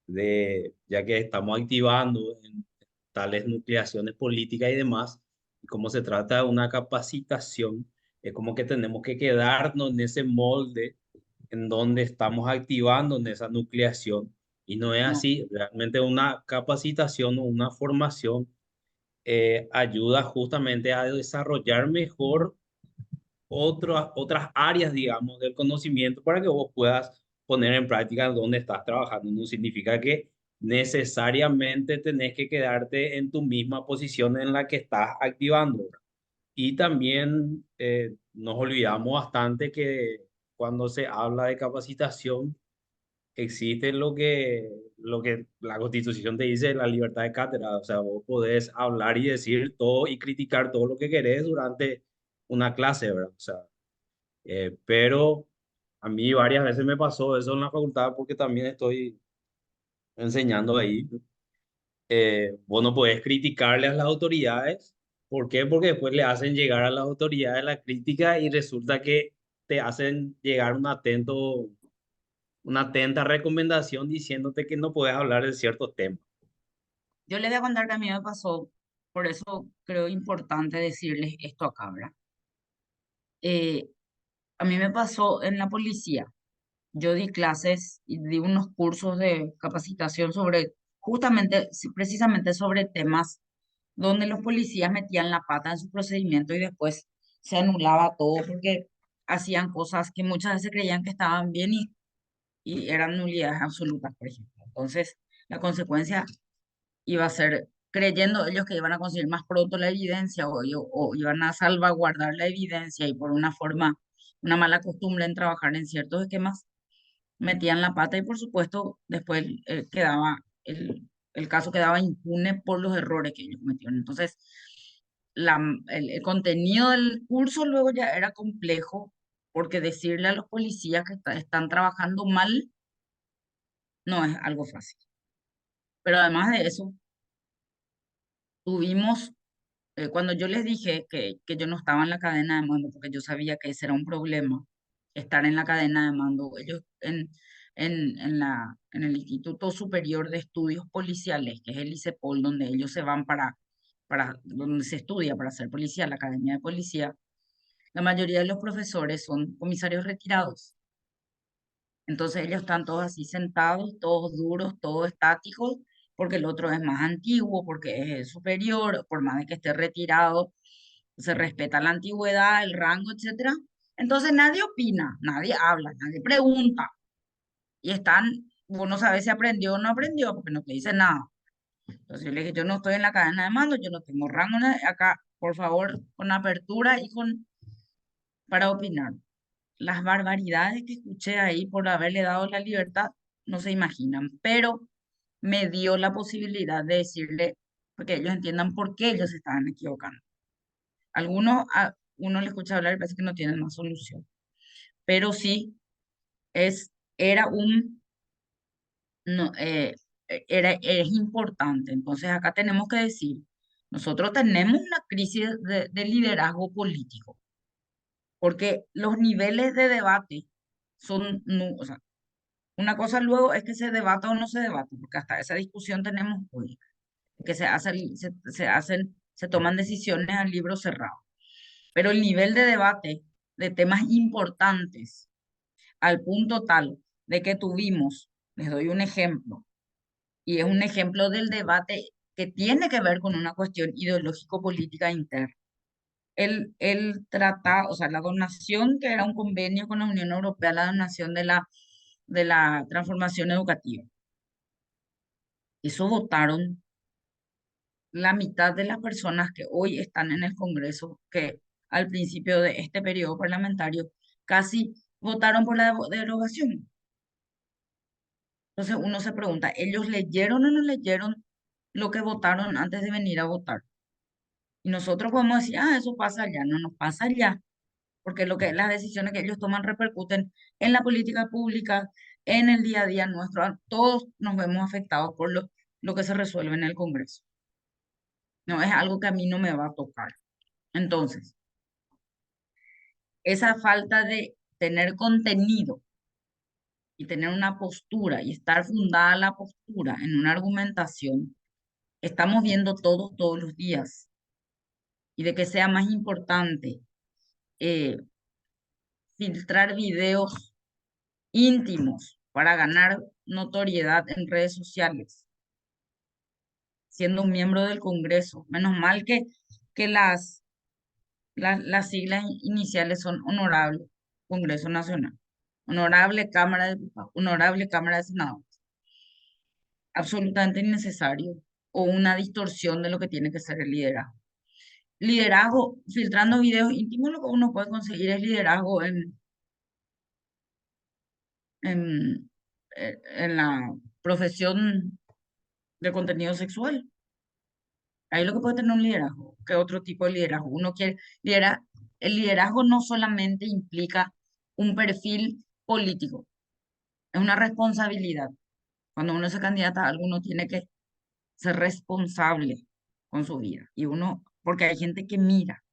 ya que estamos activando en tales nucleaciones políticas y demás, y como se trata de una capacitación, es como que tenemos que quedarnos en ese molde en donde estamos activando en esa nucleación. Y no es No. así, realmente una capacitación o una formación ayuda justamente a desarrollar mejor otras áreas, digamos, del conocimiento para que vos puedas poner en práctica donde estás trabajando. No significa que necesariamente tenés que quedarte en tu misma posición en la que estás activando. Y también nos olvidamos bastante que cuando se habla de capacitación, existe lo que la Constitución te dice, la libertad de cátedra. O sea, vos podés hablar y decir todo y criticar todo lo que querés durante una clase, ¿verdad? O sea, pero a mí varias veces me pasó eso en la facultad porque también estoy enseñando ahí. Vos no podés criticarle a las autoridades. ¿Por qué? Porque después le hacen llegar a las autoridades la crítica y resulta que te hacen llegar una atenta recomendación diciéndote que no puedes hablar de ciertos temas. Yo les voy a contar que a mí me pasó, por eso creo importante decirles esto acá, ¿verdad? Eh, a mí me pasó en la policía. Yo di clases y di unos cursos de capacitación sobre, justamente, sí, precisamente sobre temas donde los policías metían la pata en su procedimiento y después se anulaba todo porque hacían cosas que muchas veces creían que estaban bien y eran nulidades absolutas, por ejemplo. Entonces, la consecuencia iba a ser, creyendo ellos que iban a conseguir más pronto la evidencia o iban a salvaguardar la evidencia y por una forma, una mala costumbre en trabajar en ciertos esquemas, metían la pata y por supuesto después el caso quedaba impune por los errores que ellos cometieron. Entonces, el contenido del curso luego ya era complejo porque decirle a los policías que están trabajando mal no es algo fácil. Pero además de eso, tuvimos, cuando yo les dije que yo no estaba en la cadena de mando, porque yo sabía que ese era un problema, estar en la cadena de mando, ellos en el Instituto Superior de Estudios Policiales, que es el ICEPOL, donde ellos se van donde se estudia para ser policía, la Academia de Policía, la mayoría de los profesores son comisarios retirados. Entonces ellos están todos así sentados, todos duros, todos estáticos, porque el otro es más antiguo, porque es superior, por más de que esté retirado, se respeta la antigüedad, el rango, etcétera. Entonces nadie opina, nadie habla, nadie pregunta. Y están, uno sabe si aprendió o no aprendió, porque no te dice nada. Entonces yo le dije, yo no estoy en la cadena de mando, yo no tengo rango acá, por favor, con apertura y para opinar. Las barbaridades que escuché ahí por haberle dado la libertad, no se imaginan, pero me dio la posibilidad de decirle, porque ellos entiendan por qué ellos se estaban equivocando. Algunos, a uno le escucha hablar y parece que no tienen más solución, pero sí era no, es importante. Entonces acá tenemos que decir, nosotros tenemos una crisis de liderazgo político, porque los niveles de debate o sea, una cosa luego es que se debata o no se debate, porque hasta esa discusión tenemos hoy, que se toman decisiones a libro cerrado. Pero el nivel de debate de temas importantes, al punto tal de que tuvimos, les doy un ejemplo, y es un ejemplo del debate que tiene que ver con una cuestión ideológico-política interna. El tratado, o sea, la donación, que era un convenio con la Unión Europea, la donación de la transformación educativa. Eso votaron la mitad de las personas que hoy están en el Congreso, que al principio de este periodo parlamentario casi votaron por la derogación. Entonces uno se pregunta, ¿ellos leyeron o no leyeron lo que votaron antes de venir a votar? Y nosotros podemos decir, eso pasa allá, no nos pasa allá, porque las decisiones que ellos toman repercuten en la política pública, en el día a día nuestro, todos nos vemos afectados por lo que se resuelve en el Congreso. No es algo que a mí no me va a tocar. Entonces, esa falta de tener contenido y tener una postura y estar fundada la postura en una argumentación, estamos viendo todos los días. Y de que sea más importante filtrar videos íntimos para ganar notoriedad en redes sociales, siendo un miembro del Congreso. Menos mal que las siglas iniciales son honorable Congreso Nacional, honorable Cámara de Diputados, honorable Cámara de Senadores. Absolutamente innecesario o una distorsión de lo que tiene que ser el liderazgo. Liderazgo, filtrando videos íntimos, lo que uno puede conseguir es liderazgo en la profesión de contenido sexual. Ahí lo que puede tener un liderazgo, que otro tipo de liderazgo. Uno quiere liderar. El liderazgo no solamente implica un perfil político, es una responsabilidad. Cuando uno se candidata a algo, uno tiene que ser responsable con su vida. Y uno, porque hay gente que mira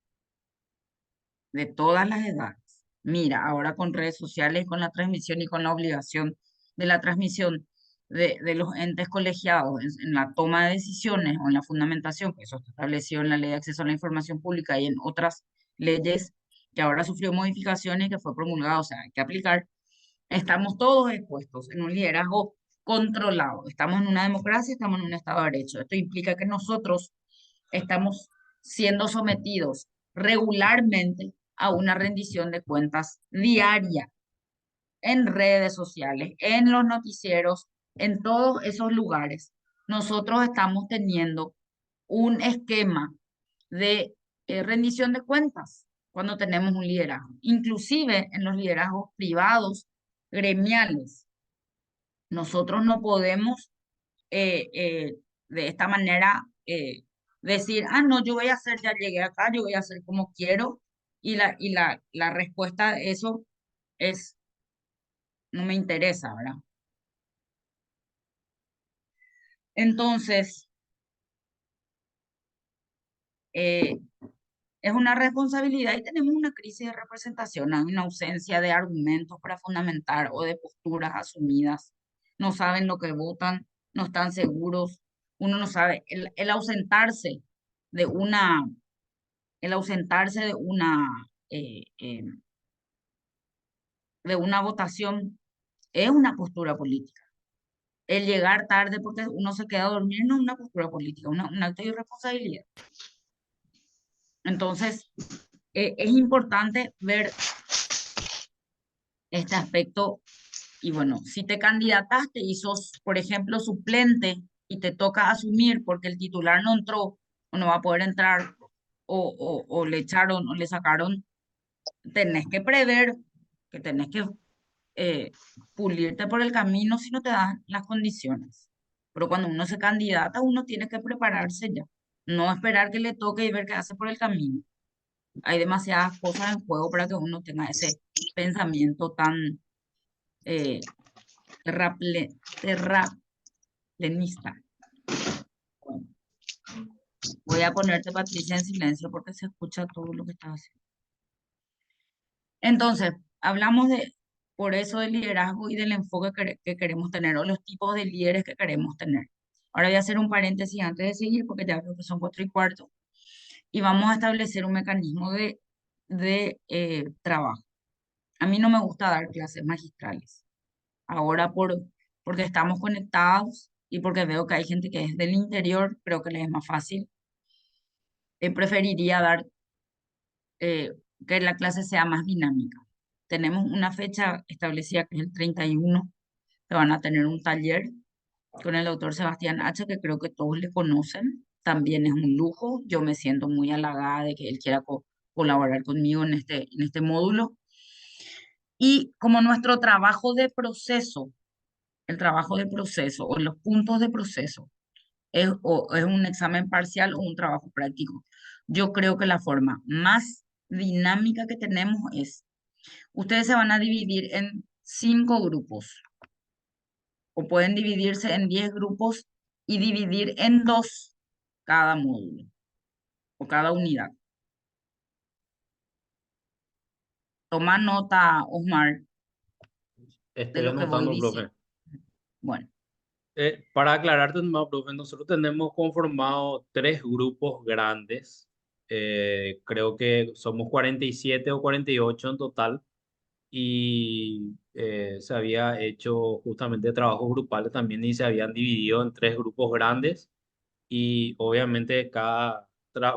de todas las edades. Mira, ahora con redes sociales, con la transmisión y con la obligación de la transmisión de los entes colegiados en la toma de decisiones o en la fundamentación, que eso está establecido en la Ley de Acceso a la Información Pública y en otras leyes que ahora sufrió modificaciones y que fue promulgado, o sea, hay que aplicar. Estamos todos expuestos en un liderazgo controlado. Estamos en una democracia, estamos en un Estado de Derecho. Esto implica que nosotros estamos siendo sometidos regularmente a una rendición de cuentas diaria en redes sociales, en los noticieros, en todos esos lugares. Nosotros estamos teniendo un esquema de rendición de cuentas cuando tenemos un liderazgo, inclusive en los liderazgos privados, gremiales. Nosotros no podemos de esta manera decir, ah, no, yo voy a hacer, ya llegué acá, yo voy a hacer como quiero, y la respuesta a eso es, no me interesa, ¿verdad? Entonces, eh, es una responsabilidad y tenemos una crisis de representación, hay una ausencia de argumentos para fundamentar o de posturas asumidas. No saben lo que votan, no están seguros, uno no sabe. El ausentarse de una, el ausentarse eh, eh, de una votación es una postura política. El llegar tarde porque uno se queda a dormir no es una postura política, un acto de irresponsabilidad. Entonces, es importante ver este aspecto. Y bueno, si te candidataste y sos, por ejemplo, suplente y te toca asumir porque el titular no entró o no va a poder entrar o le echaron o le sacaron, tenés que prever que tenés que pulirte por el camino si no te dan las condiciones. Pero cuando uno se candidata, uno tiene que prepararse ya, no esperar que le toque y ver qué hace por el camino. Hay demasiadas cosas en juego para que uno tenga ese pensamiento tan eh, terraplenista. Bueno, voy a ponerte, Patricia, en silencio porque se escucha todo lo que estás haciendo. Entonces, hablamos por eso del liderazgo y del enfoque que queremos tener o los tipos de líderes que queremos tener. Ahora voy a hacer un paréntesis antes de seguir porque ya creo que son 4:15 y vamos a establecer un mecanismo de trabajo. A mí no me gusta dar clases magistrales. Ahora porque estamos conectados y porque veo que hay gente que es del interior, creo que les es más fácil. Preferiría dar que la clase sea más dinámica. Tenemos una fecha establecida que es el 31, que van a tener un taller con el doctor Sebastián H., que creo que todos le conocen. También es un lujo. Yo me siento muy halagada de que él quiera colaborar conmigo en este módulo. Y como nuestro trabajo de proceso, el trabajo de proceso o los puntos de proceso es un examen parcial o un trabajo práctico. Yo creo que la forma más dinámica que tenemos es, ustedes se van a dividir en 5 grupos o pueden dividirse en 10 grupos y dividir en 2 cada módulo o cada unidad. Toma nota, Osmar, de Estoy lo que voy anotando, profe. diciendo. Bueno, Para aclararte más, profe, nosotros tenemos conformado 3 grupos grandes. Creo que somos 47 o 48 en total. y se había hecho justamente trabajos grupales también y se habían dividido en tres grupos grandes y obviamente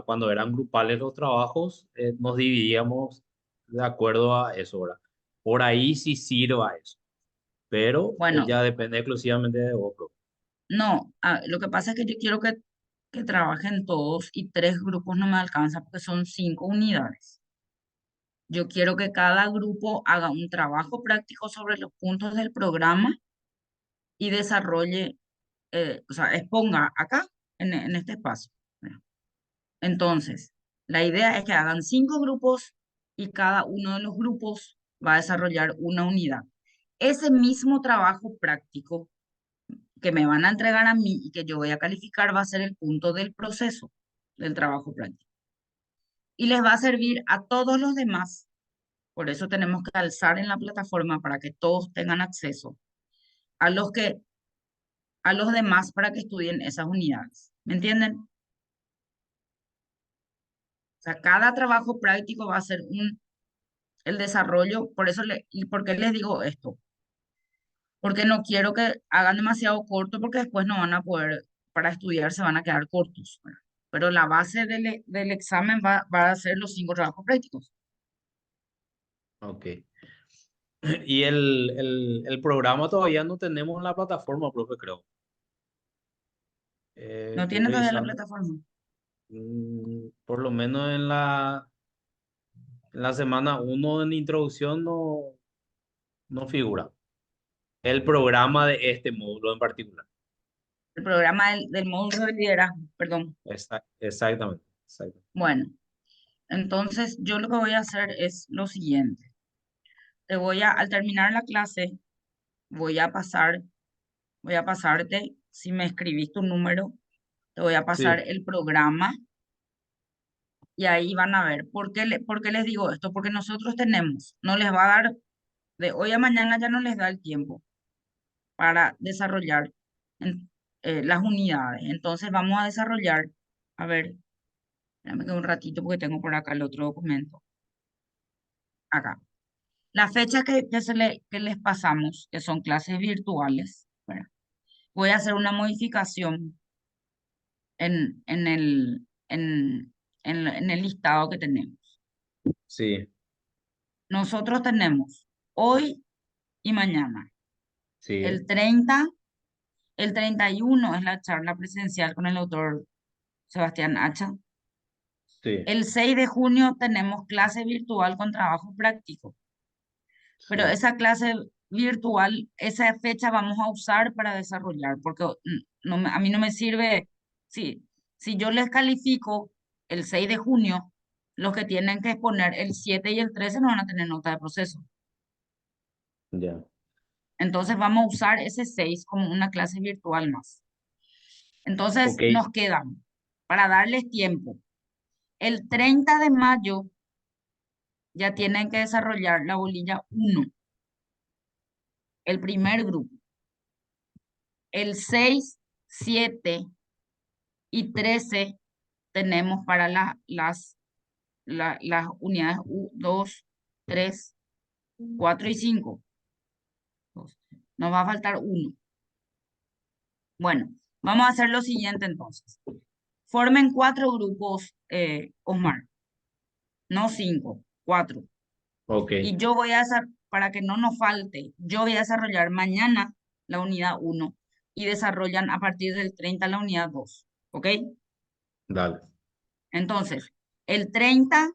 cuando eran grupales los trabajos nos dividíamos de acuerdo a eso, ¿verdad? Por ahí sí sirva eso, pero Bueno, ya depende exclusivamente de vos, bro. no, lo que pasa es que yo quiero que trabajen todos y tres grupos no me alcanza porque son 5 unidades. Yo quiero que cada grupo haga un trabajo práctico sobre los puntos del programa y desarrolle, o sea, exponga acá, en este espacio. ¿Verdad? Entonces, la idea es que hagan 5 grupos y cada uno de los grupos va a desarrollar una unidad. Ese mismo trabajo práctico que me van a entregar a mí y que yo voy a calificar va a ser el punto del proceso del trabajo práctico. Y les va a servir a todos los demás. Por eso tenemos que alzar en la plataforma para que todos tengan acceso a a los demás para que estudien esas unidades. ¿Me entienden? O sea, cada trabajo práctico va a ser el desarrollo. Por eso, ¿y por qué les digo esto? Porque no quiero que hagan demasiado corto porque después no van a poder, para estudiar se van a quedar cortos, ¿verdad? Pero la base del examen va a ser los 5 trabajos prácticos. Ok. Y el programa todavía no tenemos en la plataforma, profe, creo. ¿No Estoy tienen todavía la revisando. plataforma? Por lo menos en la semana uno en introducción no figura. El programa de este módulo en particular. El programa del módulo de liderazgo, perdón. Exactamente. Bueno, entonces yo lo que voy a hacer es lo siguiente. Al terminar la clase, voy a pasarte, si me escribís tu número, te voy a pasar Sí, el programa y ahí van a ver. ¿Por qué les digo esto? Porque nosotros no les va a dar, de hoy a mañana ya no les da el tiempo para desarrollar en- las unidades. Entonces vamos a desarrollar, a ver, déjame que un ratito porque tengo por acá el otro documento. Acá. La fecha que les pasamos, que son clases virtuales, ¿verdad? Voy a hacer una modificación en, en el, en, en el listado que tenemos. sí, Nosotros tenemos hoy y mañana. sí, El 30, el 31 es la charla presencial con el autor Sebastián Hacha. sí, El 6 de junio tenemos clase virtual con trabajo práctico, pero sí, esa clase virtual, esa fecha vamos a usar para desarrollar, porque a mí no me sirve, si yo les califico el 6 de junio, los que tienen que exponer el 7 y el 13 no van a tener nota de proceso. ya. Entonces vamos a usar ese 6 como una clase virtual más. Entonces Ok, nos quedan, para darles tiempo, el 30 de mayo ya tienen que desarrollar la bolilla 1, el primer grupo. El 6, 7 y 13 tenemos para las unidades 2, 3, 4 y 5. Nos va a faltar uno. Bueno, vamos a hacer lo siguiente entonces. Formen 4 grupos, Osmar, no 5, 4. ok, Y yo voy a hacer, para que no nos falte, yo voy a desarrollar mañana la unidad 1 y desarrollan a partir del 30 la unidad 2. ¿Ok? dale. Entonces, el 30,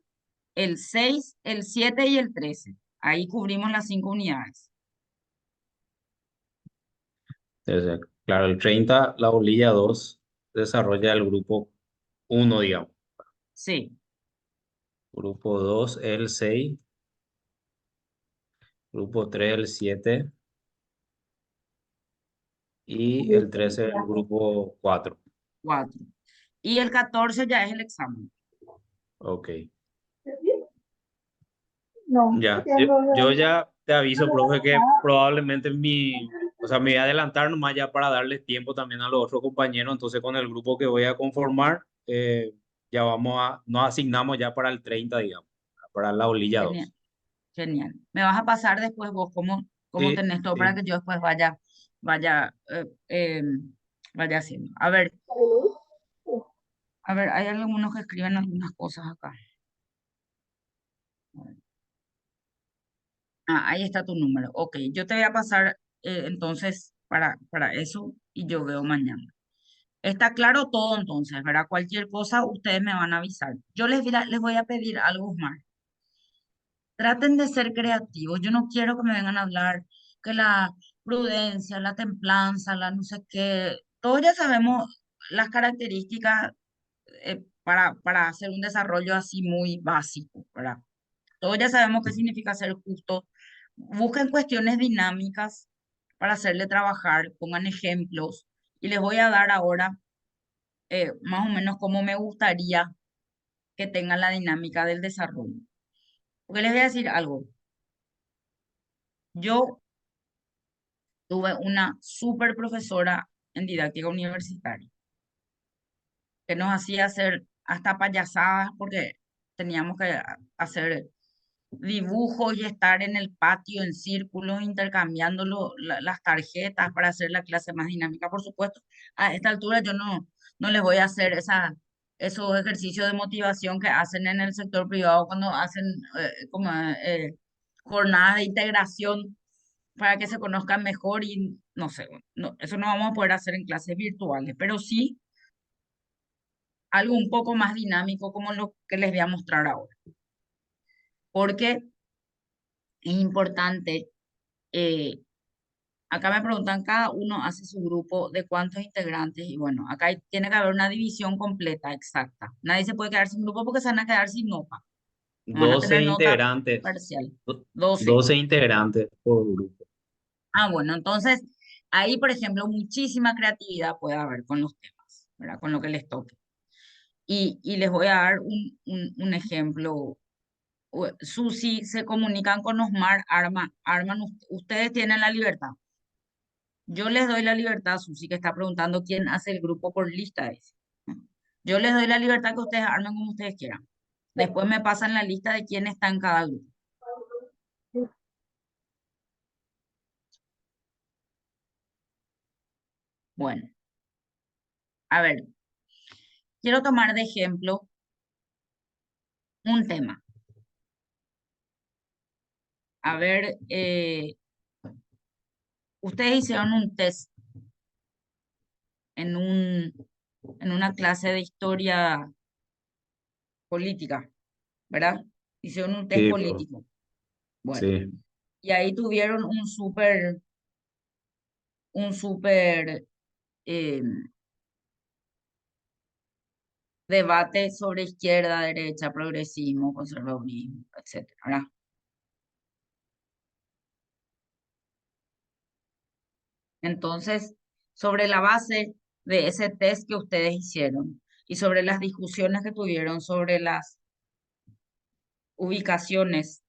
el 6, el 7 y el 13. Ahí cubrimos las 5 unidades. Claro, el 30 la bolilla 2 desarrolla el grupo uno, digamos. Sí, Grupo 2 el 6, grupo 3 el 7 y el 13 el grupo 4. 4. Y el 14 ya es el examen. Ok. No, Ya, yo ya te aviso, profe, que probablemente o sea, me voy a adelantar nomás ya para darles tiempo también a los otros compañeros. Entonces, con el grupo que voy a conformar, nos asignamos ya para el 30, digamos, para la bolilla Genial. 2. Genial. Me vas a pasar después vos cómo Sí, tenés todo para sí. que yo después vaya, vaya haciendo. A ver, hay algunos que escriben algunas cosas acá. Ah, ahí está tu número. Ok, yo te voy a pasar entonces para eso y yo veo mañana. Está claro todo entonces, ¿verdad? Cualquier cosa ustedes me van a avisar. Yo les voy a pedir algo más. Traten de ser creativos. Yo no quiero que me vengan a hablar que la prudencia, la templanza, la no sé qué. Todos ya sabemos las características para hacer un desarrollo así muy básico, ¿verdad? Todos ya sabemos qué significa ser justo. Busquen cuestiones dinámicas para hacerle trabajar, pongan ejemplos y les voy a dar ahora más o menos cómo me gustaría que tengan la dinámica del desarrollo. Porque les voy a decir algo. Yo tuve una súper profesora en didáctica universitaria que nos hacía hacer hasta payasadas porque teníamos que hacer dibujos y estar en el patio en círculos intercambiando las tarjetas para hacer la clase más dinámica. Por supuesto, a esta altura yo no les voy a hacer esos ejercicios de motivación que hacen en el sector privado cuando hacen como jornadas de integración para que se conozcan mejor y no sé, eso no vamos a poder hacer en clases virtuales, pero sí algo un poco más dinámico como lo que les voy a mostrar ahora, porque es importante. eh, Acá me preguntan, cada uno hace su grupo de cuántos integrantes y bueno, acá tiene que haber una división completa, exacta. Nadie se puede quedar sin grupo porque se van a quedar sin nota. No van a 12 tener nota integrantes. parcial. do- 12. 12 integrantes por grupo. Ah, bueno, entonces ahí, por ejemplo, muchísima creatividad puede haber con los temas, ¿verdad? Con lo que les toque. Y les voy a dar un ejemplo. Susi, se comunican con Osmar, arman, ustedes tienen la libertad. Yo les doy la libertad, Susi, que está preguntando quién hace el grupo por lista. Dice. Yo les doy la libertad que ustedes armen como ustedes quieran. Después me pasan la lista de quién está en cada grupo. Bueno, a ver, quiero tomar de ejemplo un tema. A ver, ustedes hicieron un test en en una clase de historia política, ¿verdad? Hicieron un test Sí, profe. político. Bueno, Sí. y ahí tuvieron un súper eh, debate sobre izquierda, derecha, progresismo, conservadurismo, etcétera, ¿verdad? Entonces, sobre la base de ese test que ustedes hicieron y sobre las discusiones que tuvieron sobre las ubicaciones,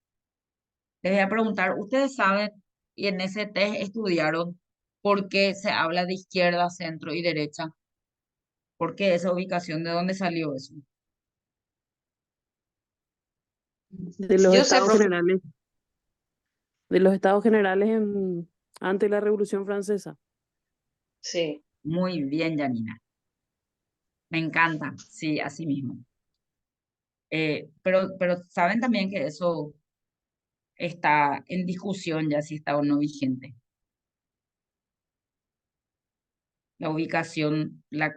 les voy a preguntar, ¿ustedes saben y en ese test estudiaron por qué se habla de izquierda, centro y derecha? ¿Por qué esa ubicación? ¿De dónde salió eso? De los Yo sé, estados profe. generales, de los estados generales antes de la Revolución Francesa. Sí. Muy bien, Janina. Me encanta, sí, así mismo. Pero saben también que eso está en discusión ya si está o no vigente. La ubicación, la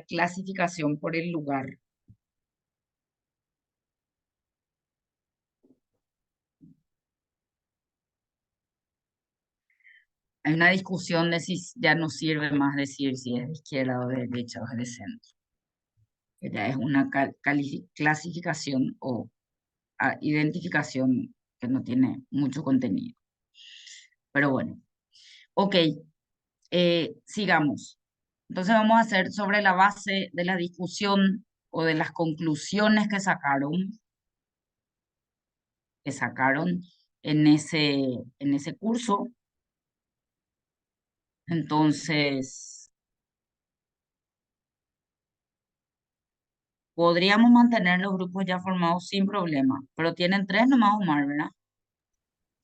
clasificación por el lugar. Hay una discusión de si ya no sirve más decir si es de izquierda o de derecha o es de centro. Que ya es una clasificación o identificación que no tiene mucho contenido. Pero bueno, ok, sigamos. Entonces vamos a hacer sobre la base de la discusión o de las conclusiones que sacaron en ese curso. Entonces, podríamos mantener los grupos ya formados sin problema, pero tienen 3 nomás, Omar, ¿verdad?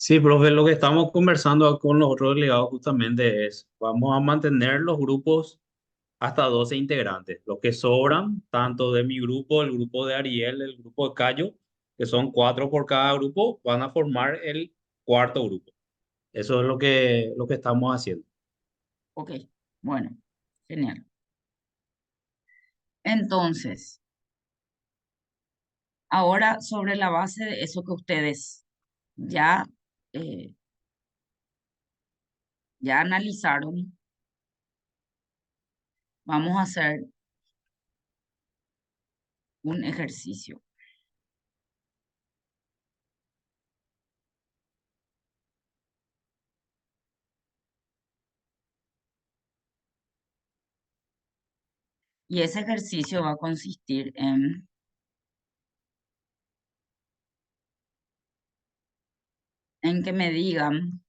Sí, profe, lo que estamos conversando con los otros delegados justamente es, vamos a mantener los grupos hasta 12 integrantes. Los que sobran, tanto de mi grupo, el grupo de Ariel, el grupo de Cayo, que son 4 por cada grupo, van a formar el cuarto grupo. Eso es lo que estamos haciendo. Ok, bueno, genial. Entonces, ahora sobre la base de eso que ustedes ya, eh, ya analizaron, vamos a hacer un ejercicio. Y ese ejercicio va a consistir en que me digan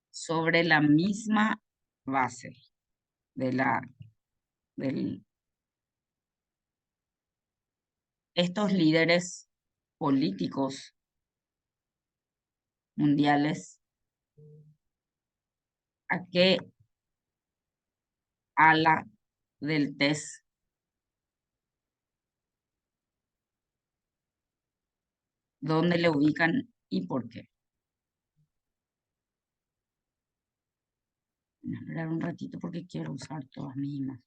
sobre la misma base de estos líderes políticos mundiales, a qué ala del test dónde le ubican y por qué. Voy a esperar un ratito porque quiero usar todas mis imágenes.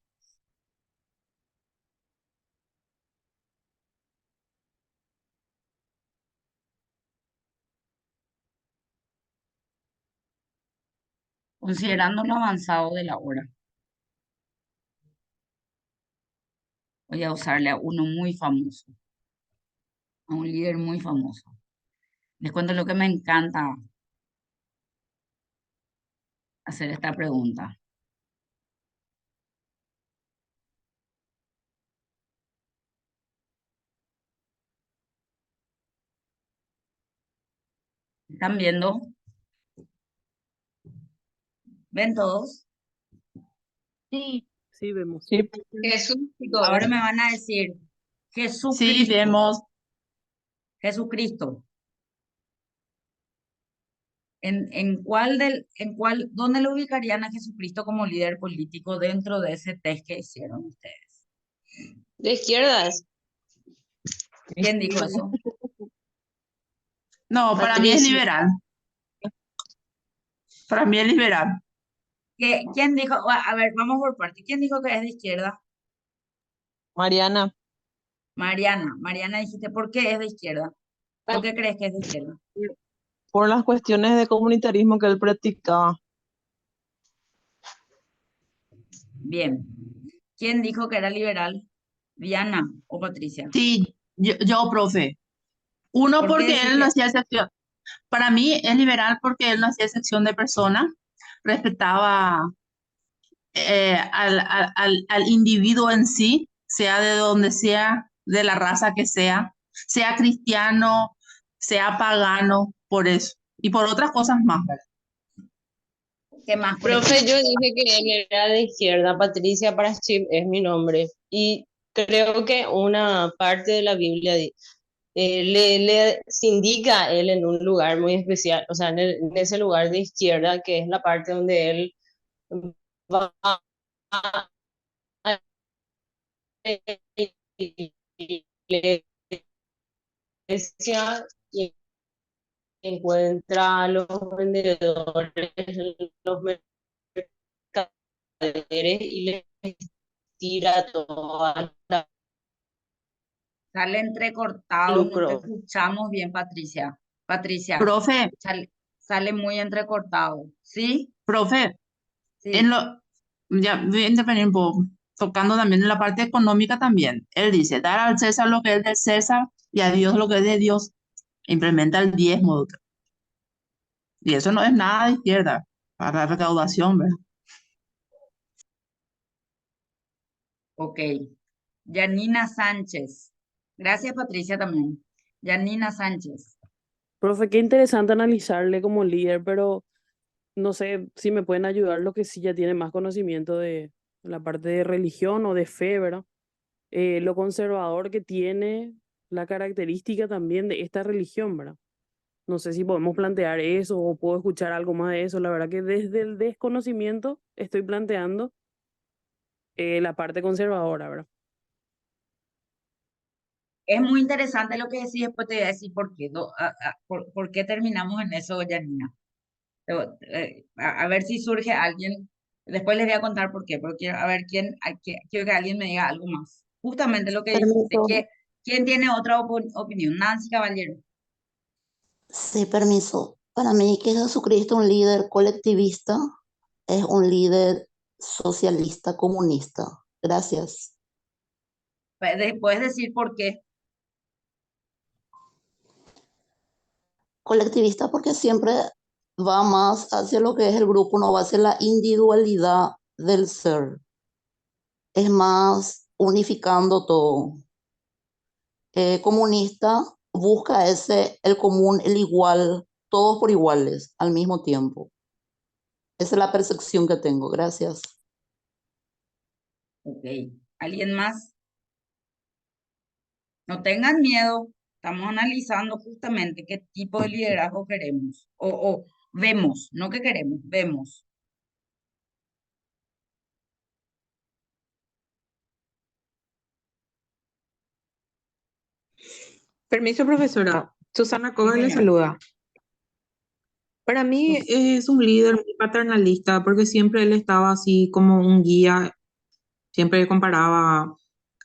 Considerando lo avanzado de la hora, voy a usarle a uno muy famoso, a un líder muy famoso. Les cuento lo que me encanta hacer esta pregunta. ¿Están viendo? ¿Ven todos? Sí, Sí, vemos. Sí, Ahora me van a decir sí, Jesucristo, vemos. Jesucristo. ¿Dónde lo ubicarían a Jesucristo como líder político dentro de ese test que hicieron ustedes? De izquierdas, ¿Quién dijo eso? No, para mí es Patricia. liberal. Para mí es liberal. ¿Quién dijo? A ver, vamos por parte. ¿Quién dijo que es de izquierda? Mariana, Mariana, dijiste, ¿por qué es de izquierda? ¿Por qué crees que es de izquierda? por las cuestiones de comunitarismo que él practicaba. Bien. ¿Quién dijo que era liberal? ¿Diana o Patricia? Sí, yo, profe. Uno, ¿Por qué porque decís él no que- hacía excepción. Para mí es liberal porque él no hacía excepción de persona, respetaba al individuo en sí, sea de donde sea, de la raza que sea cristiano, sea pagano, por eso. Y por otras cosas más, ¿verdad? ¿Qué más, por Profe, ejemplo? yo dije que él era de izquierda, Patricia Parachip es mi nombre. Y creo que una parte de la Biblia le se indica a él en un lugar muy especial, o sea, en ese lugar de izquierda, que es la parte donde él va a la iglesia y encuentra a los vendedores, los mercaderes y les tira todo la Sale entrecortado, no te lucro. escuchamos bien, Patricia. Patricia, Profe, sale muy entrecortado. ¿Sí? profe, Sí. ya voy a intervenir un poco, tocando también en la parte económica también. Él dice, dar al César lo que es del César y a Dios lo que es de Dios. Implementa el diezmo, doctor. Y eso no es nada de izquierda, para la recaudación, ¿verdad? Ok. Yanina Sánchez. Gracias, Patricia, también. Yanina Sánchez. Profe, qué interesante analizarle como líder, pero no sé si me pueden ayudar los que sí ya tienen más conocimiento de la parte de religión o de fe, ¿verdad? Lo conservador que tiene, la característica también de esta religión, ¿verdad? No sé si podemos plantear eso o puedo escuchar algo más de eso. La verdad que desde el desconocimiento estoy planteando la parte conservadora, ¿verdad? Es muy interesante lo que decís, después te voy a decir por qué, por qué terminamos en eso, Janina. A ver si surge alguien, después les voy a contar por qué, pero quiero a ver quiero que alguien me diga algo más. Justamente lo que dijiste, Permiso, ¿quién tiene otra opinión? Nancy Caballero. sí, permiso. Para mí que Jesucristo, un líder colectivista, es un líder socialista comunista. Gracias. ¿Puedes decir por qué? Colectivista porque siempre va más hacia lo que es el grupo, no va hacia la individualidad del ser. Es más unificando todo. Comunista busca el común, el igual, todos por iguales al mismo tiempo. Esa es la percepción que tengo. Gracias. Ok. ¿Alguien más? No tengan miedo. Estamos analizando justamente qué tipo de liderazgo queremos. O vemos, no que queremos, vemos. Permiso, profesora. Susana Sí, Cobar le señora. saluda. Para mí es un líder muy paternalista porque siempre él estaba así como un guía, siempre comparaba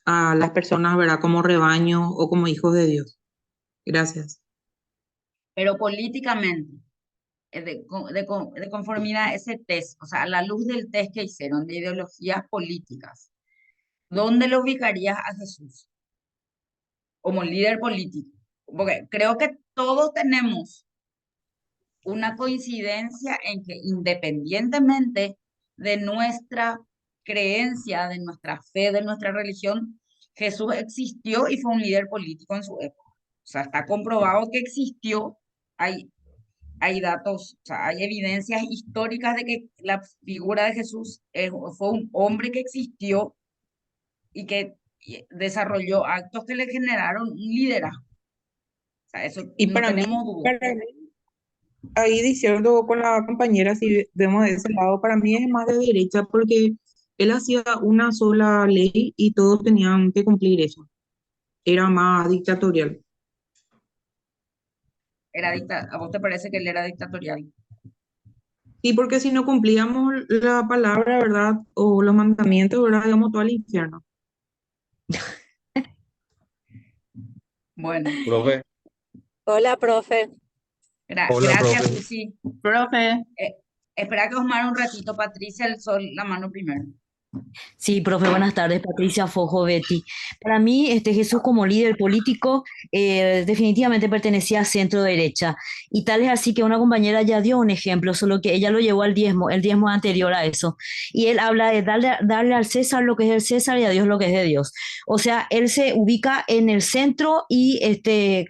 a las personas, ¿verdad? Como rebaño o como hijos de Dios. Gracias. Pero políticamente, de conformidad a ese test, o sea, a la luz del test que hicieron de ideologías políticas, ¿dónde lo ubicarías a Jesús como líder político? Porque creo que todos tenemos una coincidencia en que independientemente de nuestra creencia, de nuestra fe, de nuestra religión, Jesús existió y fue un líder político en su época. O sea, está comprobado que existió. Hay datos, o sea, hay evidencias históricas de que la figura de Jesús fue un hombre que existió y que desarrolló actos que le generaron un liderazgo. O sea, eso Y no para mí, tenemos duda. ahí diciendo con la compañera, si vemos de ese lado, para mí es más de derecha porque él hacía una sola ley y todos tenían que cumplir eso. Era más dictatorial. ¿A vos te parece que él era dictatorial? Sí, porque si no cumplíamos la palabra, ¿verdad? O los mandamientos, ¿verdad? Íbamos todo al infierno. Bueno, Profe, Hola, profe. hola, gracias, profe. Susi. Profe, Espera que Osmar un ratito. Patricia, el sol, la mano primero. Sí, profe, buenas tardes, Patricia Fojo Betty. Para mí, Jesús como líder político definitivamente pertenecía a centro derecha. Y tal es así que una compañera ya dio un ejemplo, solo que ella lo llevó al diezmo, el diezmo anterior a eso. Y él habla de darle al César lo que es del César y a Dios lo que es de Dios. O sea, él se ubica en el centro y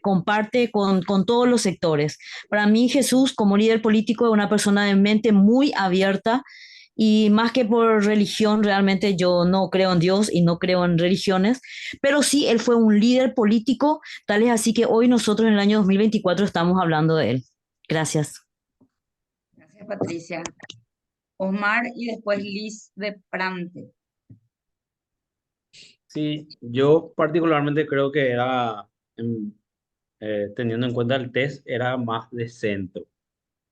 comparte con todos los sectores. Para mí, Jesús como líder político es una persona de mente muy abierta y más que por religión, realmente yo no creo en Dios y no creo en religiones, pero sí, él fue un líder político, tal es así que hoy nosotros en el año 2024 estamos hablando de él. Gracias. Gracias, Patricia. Osmar y después Liz de Prante. Sí, yo particularmente creo que era, teniendo en cuenta el test, era más de centro.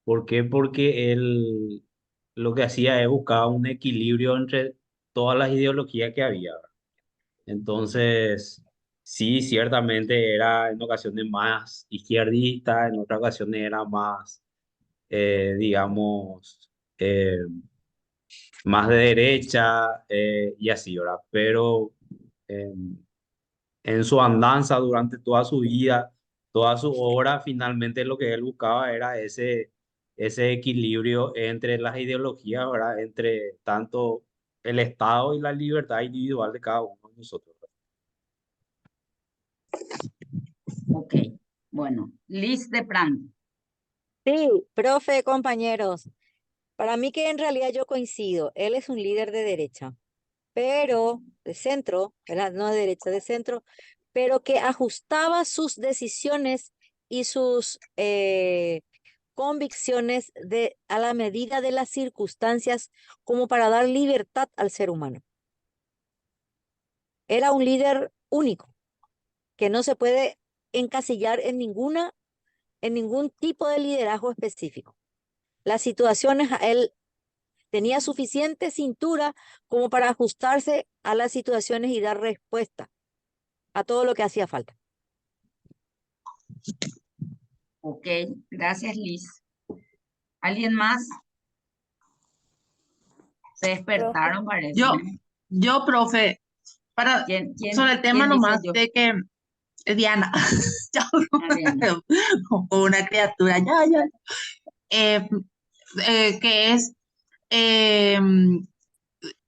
¿Por qué? Porque él lo que hacía es buscar un equilibrio entre todas las ideologías que había. Entonces, sí, ciertamente era en ocasiones más izquierdista, en otras ocasiones era más, digamos, más de derecha y así, ¿verdad? Pero en su andanza durante toda su vida, toda su obra, finalmente lo que él buscaba era ese equilibrio entre las ideologías, ¿verdad? Entre tanto el Estado y la libertad individual de cada uno de nosotros. Ok, bueno, Liz de Prante. Sí, profe, compañeros. Para mí que en realidad yo coincido. Él es un líder de derecha, pero de centro, ¿verdad? No de derecha, de centro, pero que ajustaba sus decisiones y sus convicciones a la medida de las circunstancias como para dar libertad al ser humano. Era un líder único, que no se puede encasillar en ningún tipo de liderazgo específico. Las situaciones, él tenía suficiente cintura como para ajustarse a las situaciones y dar respuesta a todo lo que hacía falta. Ok, gracias Liz. ¿Alguien más? Se despertaron, parece. Yo, profe, sobre el tema quién dice nomás yo? de que Diana, ya, Diana. como una criatura, ya, que es, eh,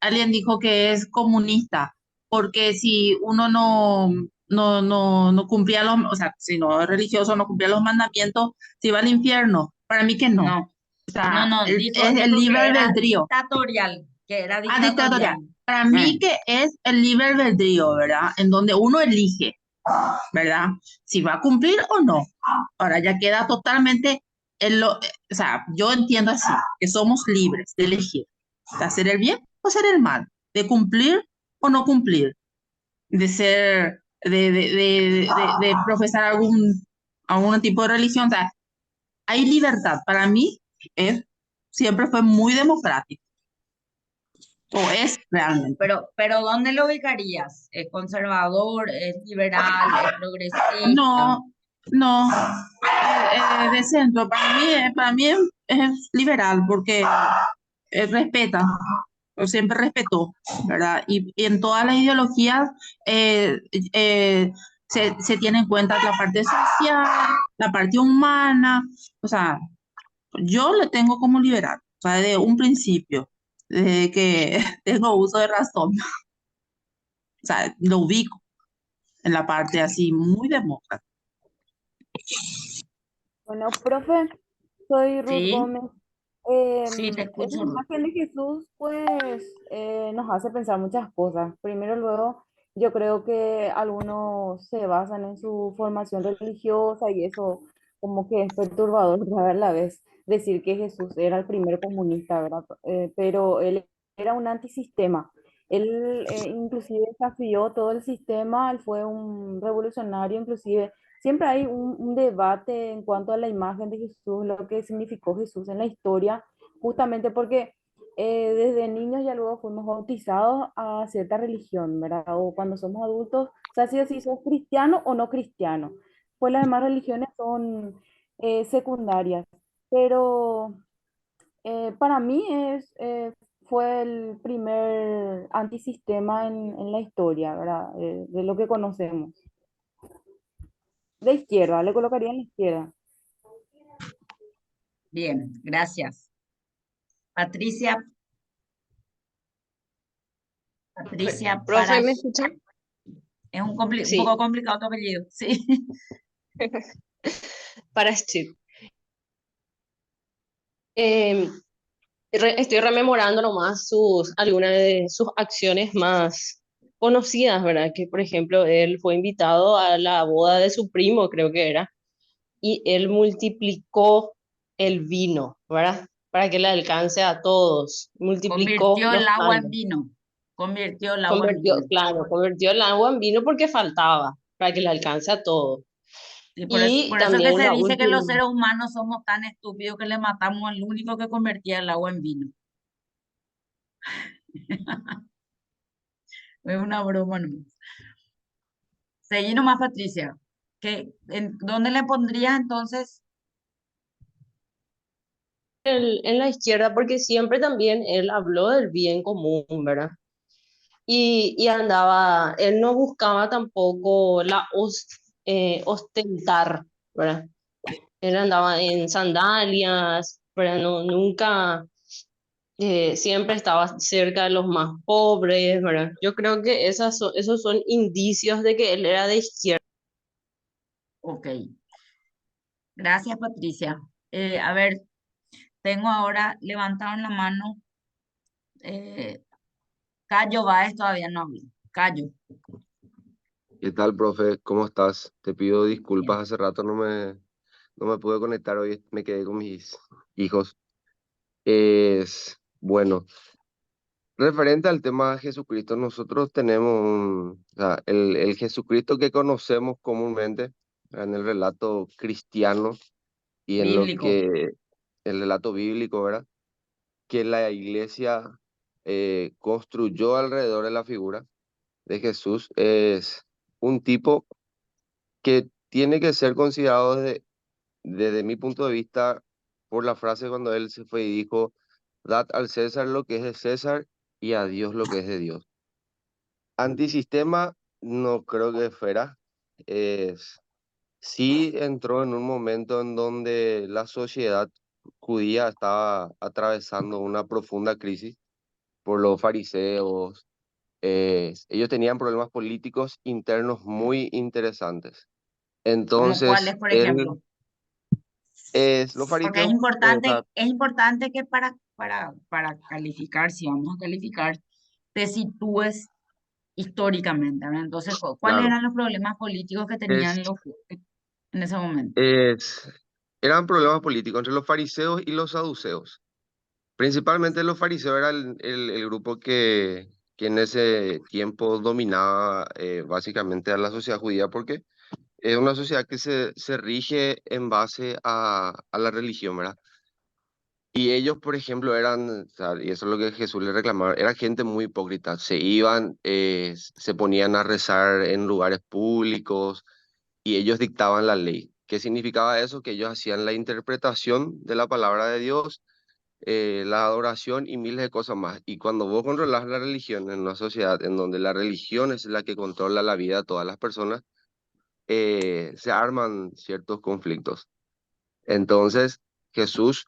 alguien dijo que es comunista, porque si uno no cumplía o sea, si no es religioso, no cumplía los mandamientos, se iba al infierno. Para mí que no. No, O sea, no, es dijo el libre que era albedrío. dictatorial, que era Dictatorial. dictatorial. Para mí que es el libre albedrío, ¿verdad? En donde uno elige, ¿verdad? Si va a cumplir o no. Ahora ya queda totalmente, o sea, yo entiendo así, que somos libres de elegir, de hacer el bien o hacer el mal, de cumplir o no cumplir, de ser, de profesar algún tipo de religión. O sea, hay libertad. Para mí siempre fue muy democrático. O es realmente. Pero ¿dónde lo ubicarías? ¿Es conservador? ¿Es liberal? ¿Es progresista? No, de centro. Para mí es liberal porque respeta, o siempre respetó, ¿verdad? Y en todas las ideologías se tiene en cuenta la parte social, la parte humana. O sea, yo le tengo como liberal, o sea, desde un principio, desde que tengo uso de razón. O sea, lo ubico en la parte así muy demócrata. Bueno, profe, soy Ruth Sí, Gómez. sí, te La escucho, Ruth. imagen de Jesús, pues, nos hace pensar muchas cosas. Primero, luego, yo creo que algunos se basan en su formación religiosa y eso como que es perturbador a la vez decir que Jesús era el primer comunista, ¿verdad? Pero él era un antisistema. Él inclusive desafió todo el sistema, él fue un revolucionario, inclusive siempre hay un debate en cuanto a la imagen de Jesús, lo que significó Jesús en la historia, justamente porque desde niños ya luego fuimos bautizados a cierta religión, ¿verdad? O cuando somos adultos, o sea, si sos cristiano o no cristiano. Pues las demás religiones son secundarias, pero para mí fue el primer antisistema en la historia, ¿verdad? De lo que conocemos. De izquierda, le colocaría en la izquierda. Bien, gracias. Patricia, Profe, para... ¿me escucha? Es un poco Sí, complicado tu apellido, sí. para Chip. Estoy rememorando nomás algunas de sus acciones más conocidas, ¿verdad? Que, por ejemplo, él fue invitado a la boda de su primo, creo que era, y él multiplicó el vino, ¿verdad? Para que le alcance a todos. Multiplicó Convirtió los el agua en panes. vino. Convirtió el agua en vino. Convirtió el agua en vino porque faltaba, para que le alcance a todos. Y Y por eso es que también se la dice que los última, seres humanos somos tan estúpidos que le matamos al único que convertía el agua en vino. Es una broma, ¿no? Seguí nomás, Patricia. ¿Dónde le pondrías entonces? en la izquierda, porque siempre también él habló del bien común, ¿verdad? Y andaba, él no buscaba tampoco ostentar, ¿verdad? Él andaba en sandalias, ¿verdad? No, nunca, siempre estaba cerca de los más pobres, ¿verdad? Yo creo que esos son indicios de que él era de izquierda. Ok. Gracias, Patricia. A ver, tengo ahora levantado en la mano. Cayo Báez todavía no habló. Cayo. ¿Qué tal, profe? ¿Cómo estás? Te pido disculpas, hace rato no me pude conectar, hoy me quedé con mis hijos. Bueno, referente al tema de Jesucristo, nosotros tenemos o sea, el Jesucristo que conocemos comúnmente en el relato cristiano y en lo Bíblico. que el relato bíblico, ¿verdad? Que la iglesia construyó alrededor de la figura de Jesús es un tipo que tiene que ser considerado desde mi punto de vista por la frase cuando él se fue y dijo, dad al César lo que es de César y a Dios lo que es de Dios. Antisistema no creo que fuera. Es, sí entró en un momento en donde la sociedad judía estaba atravesando una profunda crisis por los fariseos. Ellos tenían problemas políticos internos muy interesantes. ¿Como cuáles, Entonces, por ejemplo? los Porque fariseos, o sea, es importante que para calificar, si vamos a calificar, te sitúes históricamente, ¿verdad? Entonces, ¿cuáles claro, eran los problemas políticos que es, tenían los judíos en ese momento? es, eran problemas políticos entre los fariseos y los saduceos. Principalmente los fariseos era el grupo que en ese tiempo dominaba básicamente a la sociedad judía porque es una sociedad que se rige en base a la religión, ¿verdad? Y ellos, por ejemplo, eran, o sea, y eso es lo que Jesús le reclamaba, era gente muy hipócrita. Se iban, se ponían a rezar en lugares públicos y ellos dictaban la ley. ¿Qué significaba eso? Que ellos hacían la interpretación de la palabra de Dios, la adoración y miles de cosas más. Y cuando vos controlas la religión en una sociedad en donde la religión es la que controla la vida de todas las personas, se arman ciertos conflictos. Entonces, Jesús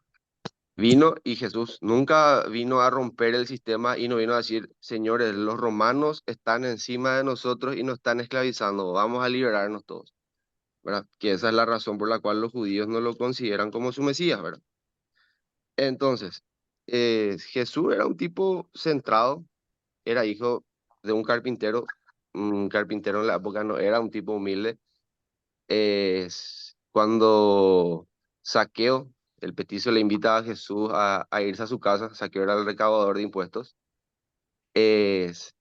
vino y Jesús nunca vino a romper el sistema y no vino a decir, señores, los romanos están encima de nosotros y nos están esclavizando, vamos a liberarnos todos, ¿verdad? Que esa es la razón por la cual los judíos no lo consideran como su Mesías, ¿verdad? Entonces, Jesús era un tipo centrado, era hijo de un carpintero en la época no era un tipo humilde. Cuando Saqueo, el petizo, le invita a Jesús a irse a su casa, Saqueo era el recaudador de impuestos, es,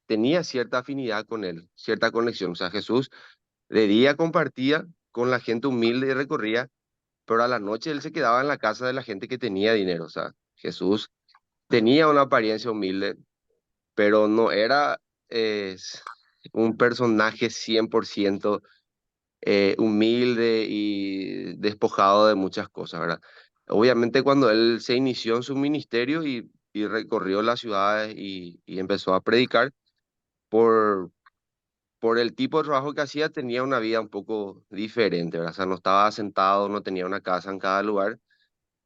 tenía cierta afinidad con él, cierta conexión. O sea, Jesús de día compartía con la gente humilde y recorría, pero a la noche él se quedaba en la casa de la gente que tenía dinero. O sea, Jesús tenía una apariencia humilde, pero no era un personaje 100% humilde y despojado de muchas cosas, ¿verdad? Obviamente cuando él se inició en su ministerio y recorrió las ciudades y empezó a predicar, por, por el tipo de trabajo que hacía, tenía una vida un poco diferente, ¿verdad? O sea, no estaba sentado, no tenía una casa en cada lugar,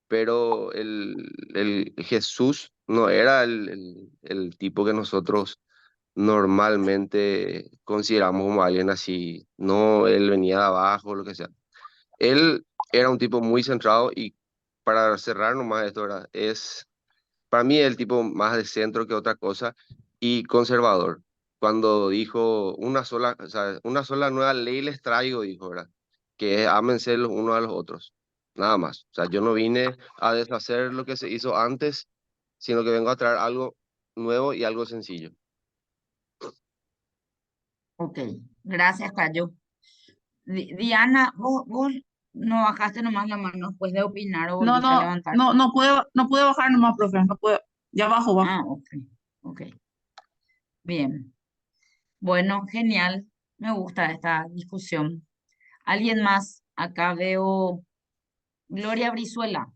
pero el Jesús no era el tipo que nosotros normalmente consideramos como alguien así. No, él venía de abajo, lo que sea. Él era un tipo muy centrado y para cerrar nomás esto, ¿verdad? Es para mí el tipo más de centro que otra cosa y conservador. Cuando dijo o sea, una sola nueva ley les traigo, dijo, ¿verdad? Que es ámense los unos a los otros. Nada más. O sea, yo no vine a deshacer lo que se hizo antes, sino que vengo a traer algo nuevo y algo sencillo. Ok, gracias, Cayo. Diana, vos no bajaste nomás la mano después de opinar o No, volviste a no, levantar. no pude bajar nomás, profe, no puedo. Ya bajo, bajo. Ah, ok, ok, bien. Bueno, genial. Me gusta esta discusión. ¿Alguien más? Acá veo Gloria Brizuela.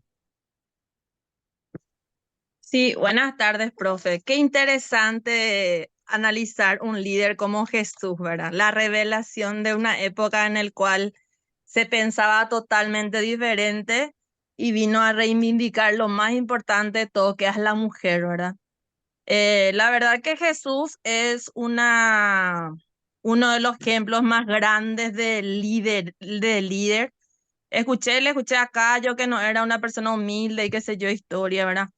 Sí, buenas tardes, profe. Qué interesante analizar un líder como Jesús, ¿verdad? La revelación de una época en la cual se pensaba totalmente diferente y vino a reivindicar lo más importante de todo, que es la mujer, ¿verdad? La verdad que Jesús es uno de los ejemplos más grandes de líder. Le escuché acá yo que no era una persona humilde y qué sé yo, historia, ¿verdad?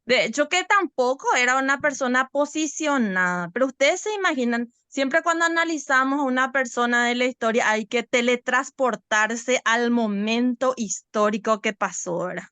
De hecho, que tampoco era una persona posicionada, pero ustedes se imaginan, Siempre cuando analizamos a una persona de la historia hay que teletransportarse al momento histórico que pasó, ¿verdad?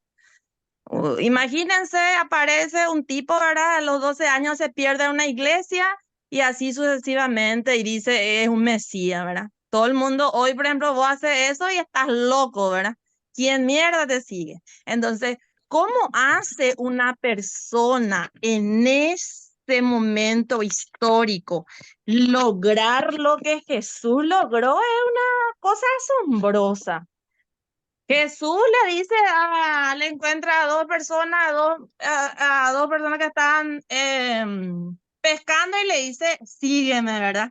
Imagínense, aparece un tipo, ¿verdad? A los 12 años se pierde en una iglesia y así sucesivamente y dice, es un mesías, ¿verdad? Todo el mundo, hoy por ejemplo, vos haces eso y estás loco, ¿verdad? ¿Quién mierda te sigue? Entonces, ¿cómo hace una persona en este momento histórico lograr lo que Jesús logró? Es una cosa asombrosa. Jesús le dice, le encuentra a dos personas, a dos personas que estaban pescando y le dice, sígueme, ¿verdad?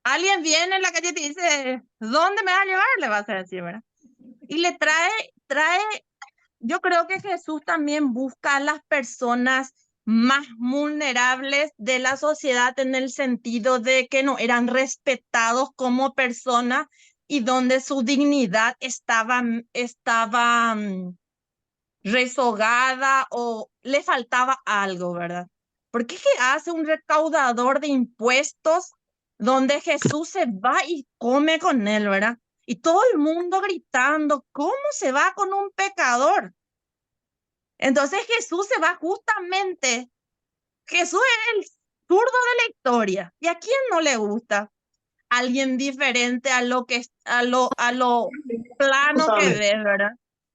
Alguien viene en la calle y te dice, ¿dónde me vas a llevar? Le vas a decir, ¿verdad? Y le trae, yo creo que Jesús también busca a las personas más vulnerables de la sociedad en el sentido de que no eran respetados como personas y donde su dignidad estaba rezagada o le faltaba algo, ¿verdad? ¿Por qué hace un recaudador de impuestos donde Jesús se va y come con él, ¿verdad? Y todo el mundo gritando, ¿cómo se va con un pecador? Entonces Jesús se va justamente, Jesús es el zurdo de la historia. ¿Y a quién no le gusta? Alguien diferente a lo plano que ve, ¿verdad?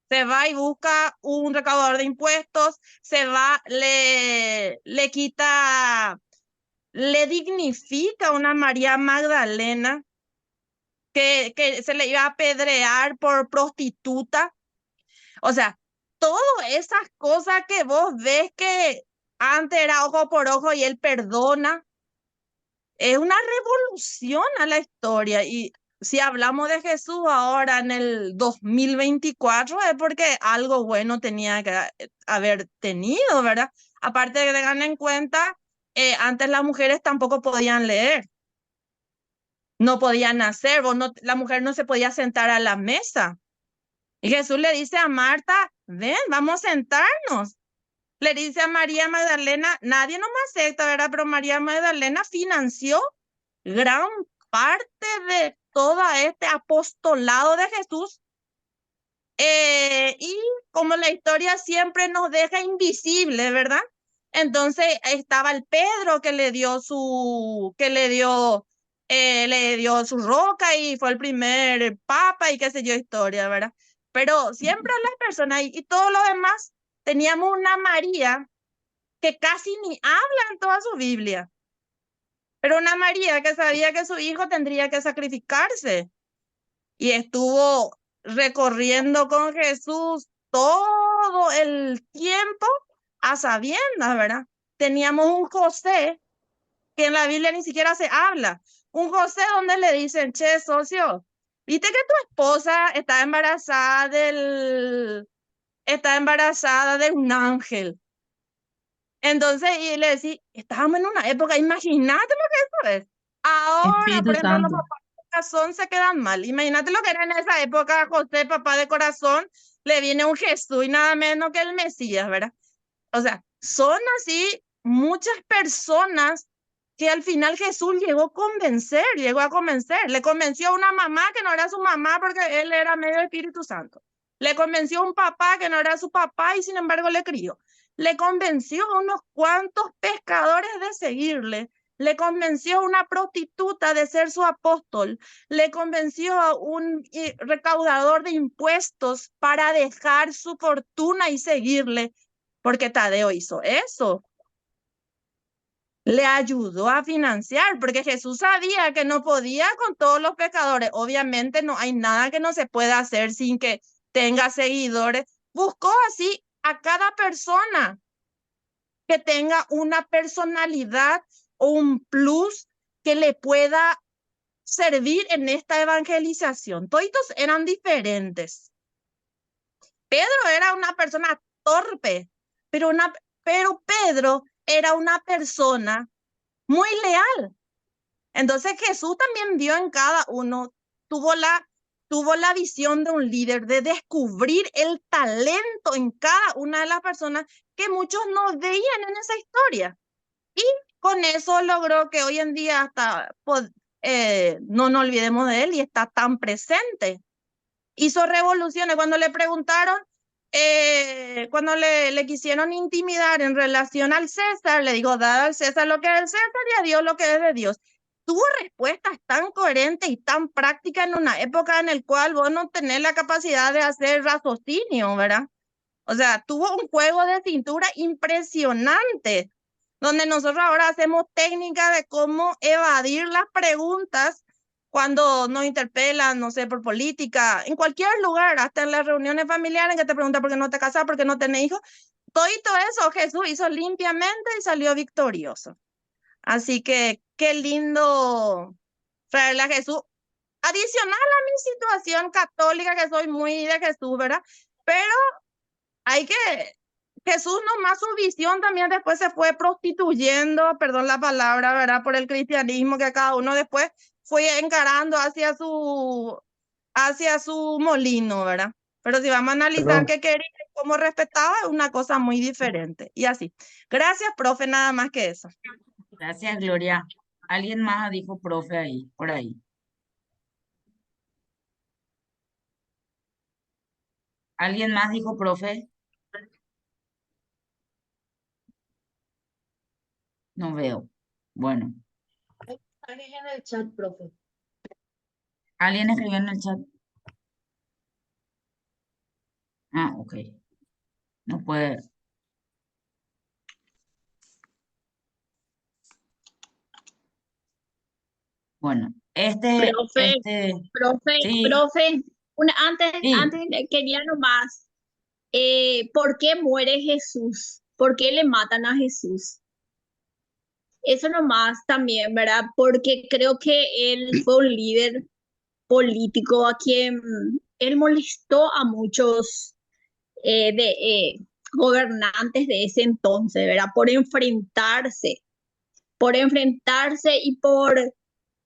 Se va y busca un recaudador de impuestos, se va, le quita, le dignifica a una María Magdalena que se le iba a apedrear por prostituta. O sea, todas esas cosas que vos ves que antes era ojo por ojo y él perdona, es una revolución a la historia. Y si hablamos de Jesús ahora en el 2024 es porque algo bueno tenía que haber tenido, ¿verdad? Aparte de que tengan en cuenta, antes las mujeres tampoco podían leer, no podían hacer, la mujer no se podía sentar a la mesa. Y Jesús le dice a Marta, ven, vamos a sentarnos. Le dice a María Magdalena, nadie no me acepta, ¿verdad? Pero María Magdalena financió gran parte de todo este apostolado de Jesús. Y como la historia siempre nos deja invisible, ¿verdad? Entonces estaba el Pedro que le dio su roca y fue el primer papa y qué sé yo, historia, ¿verdad? Pero siempre las personas y todo lo demás, teníamos una María que casi ni habla en toda su Biblia, pero una María que sabía que su hijo tendría que sacrificarse y estuvo recorriendo con Jesús todo el tiempo a sabiendas, ¿verdad? Teníamos un José que en la Biblia ni siquiera se habla. Un José donde le dicen, che, socio, ¿viste que tu esposa está embarazada de un ángel? Entonces, y le decía, estábamos en una época, imagínate lo que eso es. Ahora, Espíritu por ejemplo, los Santo. papás de corazón se quedan mal. Imagínate lo que era en esa época, José, papá de corazón, le viene un Jesús y nada menos que el Mesías, ¿verdad? O sea, son así muchas personas que al final Jesús llegó a convencer. Le convenció a una mamá que no era su mamá porque él era medio Espíritu Santo. Le convenció a un papá que no era su papá y sin embargo le crió. Le convenció a unos cuantos pescadores de seguirle. Le convenció a una prostituta de ser su apóstol. Le convenció a un recaudador de impuestos para dejar su fortuna y seguirle, porque Tadeo hizo eso. Le ayudó a financiar, porque Jesús sabía que no podía con todos los pecadores. Obviamente no hay nada que no se pueda hacer sin que tenga seguidores. Buscó así a cada persona que tenga una personalidad o un plus que le pueda servir en esta evangelización. Todos eran diferentes. Pedro era una persona torpe, pero Pedro era una persona muy leal. Entonces Jesús también vio en cada uno, tuvo la visión de un líder, de descubrir el talento en cada una de las personas que muchos no veían en esa historia. Y con eso logró que hoy en día hasta no nos olvidemos de él y está tan presente. Hizo revoluciones. Cuando le preguntaron, cuando le quisieron intimidar en relación al César, le digo, dad al César lo que es del César y a Dios lo que es de Dios. Tuvo respuestas tan coherentes y tan prácticas en una época en la cual vos no tenés la capacidad de hacer raciocinio, ¿verdad? O sea, tuvo un juego de cintura impresionante, donde nosotros ahora hacemos técnicas de cómo evadir las preguntas cuando nos interpelan, no sé, por política, en cualquier lugar, hasta en las reuniones familiares que te preguntan por qué no te casas, por qué no tenés hijos. Todo eso Jesús hizo limpiamente y salió victorioso. Así que qué lindo traerle a Jesús. Adicional a mi situación católica, que soy muy de Jesús, ¿verdad? Pero hay que, Jesús nomás su visión también después se fue prostituyendo, perdón la palabra, ¿verdad? Por el cristianismo que cada uno después fue encarando hacia su molino, ¿verdad? Pero si vamos a analizar qué quería y cómo respetaba, es una cosa muy diferente. Y así. Gracias, profe, nada más que eso. Gracias, Gloria. ¿Alguien más dijo profe ahí, por ahí? ¿Alguien más dijo profe? No veo. Bueno, Alguien en el chat, profe. ¿alguien escribió en el chat? Ah, ok. No puede. Bueno, Profe, sí, profe, sí. antes quería nomás, ¿por qué muere Jesús? ¿Por qué le matan a Jesús? Eso nomás también, ¿verdad? Porque creo que él fue un líder político a quien él molestó a muchos gobernantes de ese entonces, ¿verdad? Por enfrentarse y por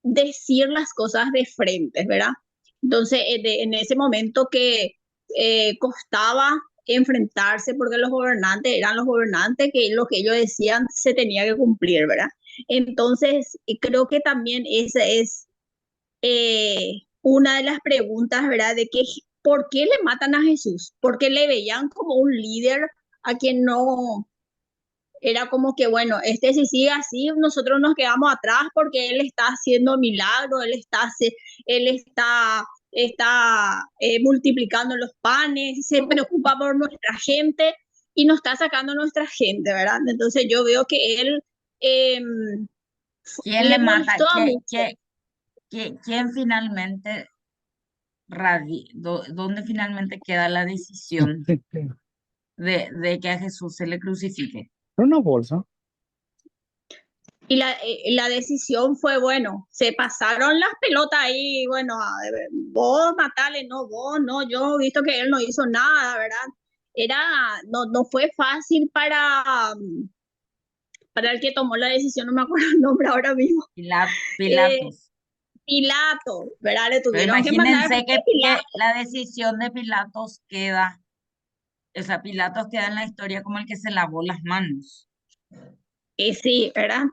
decir las cosas de frente, ¿verdad? Entonces, en ese momento que costaba enfrentarse porque los gobernantes eran los gobernantes, que lo que ellos decían se tenía que cumplir, ¿verdad? Entonces, creo que también esa es una de las preguntas, ¿verdad? De que, ¿por qué le matan a Jesús? Porque le veían como un líder a quien no, era como que, bueno, si sigue así, nosotros nos quedamos atrás porque él está haciendo milagros, él está multiplicando los panes, se preocupa por nuestra gente y nos está sacando a nuestra gente, ¿verdad? Entonces yo veo que él eh, ¿Quién le le mata? molestó a muchos. ¿Quién finalmente dónde finalmente queda la decisión de que a Jesús se le crucifique? Una bolsa. Y la decisión fue, bueno, se pasaron las pelotas ahí, bueno, vos matale, no, vos, no, yo he visto que él no hizo nada, ¿verdad? No fue fácil para el que tomó la decisión, no me acuerdo el nombre ahora mismo. Pilatos. Pilato, ¿verdad? Le Pero tuvieron que mandar imagínense que Pilato. la decisión de Pilatos queda, o sea, Pilatos queda en la historia como el que se lavó las manos. Y sí, ¿verdad?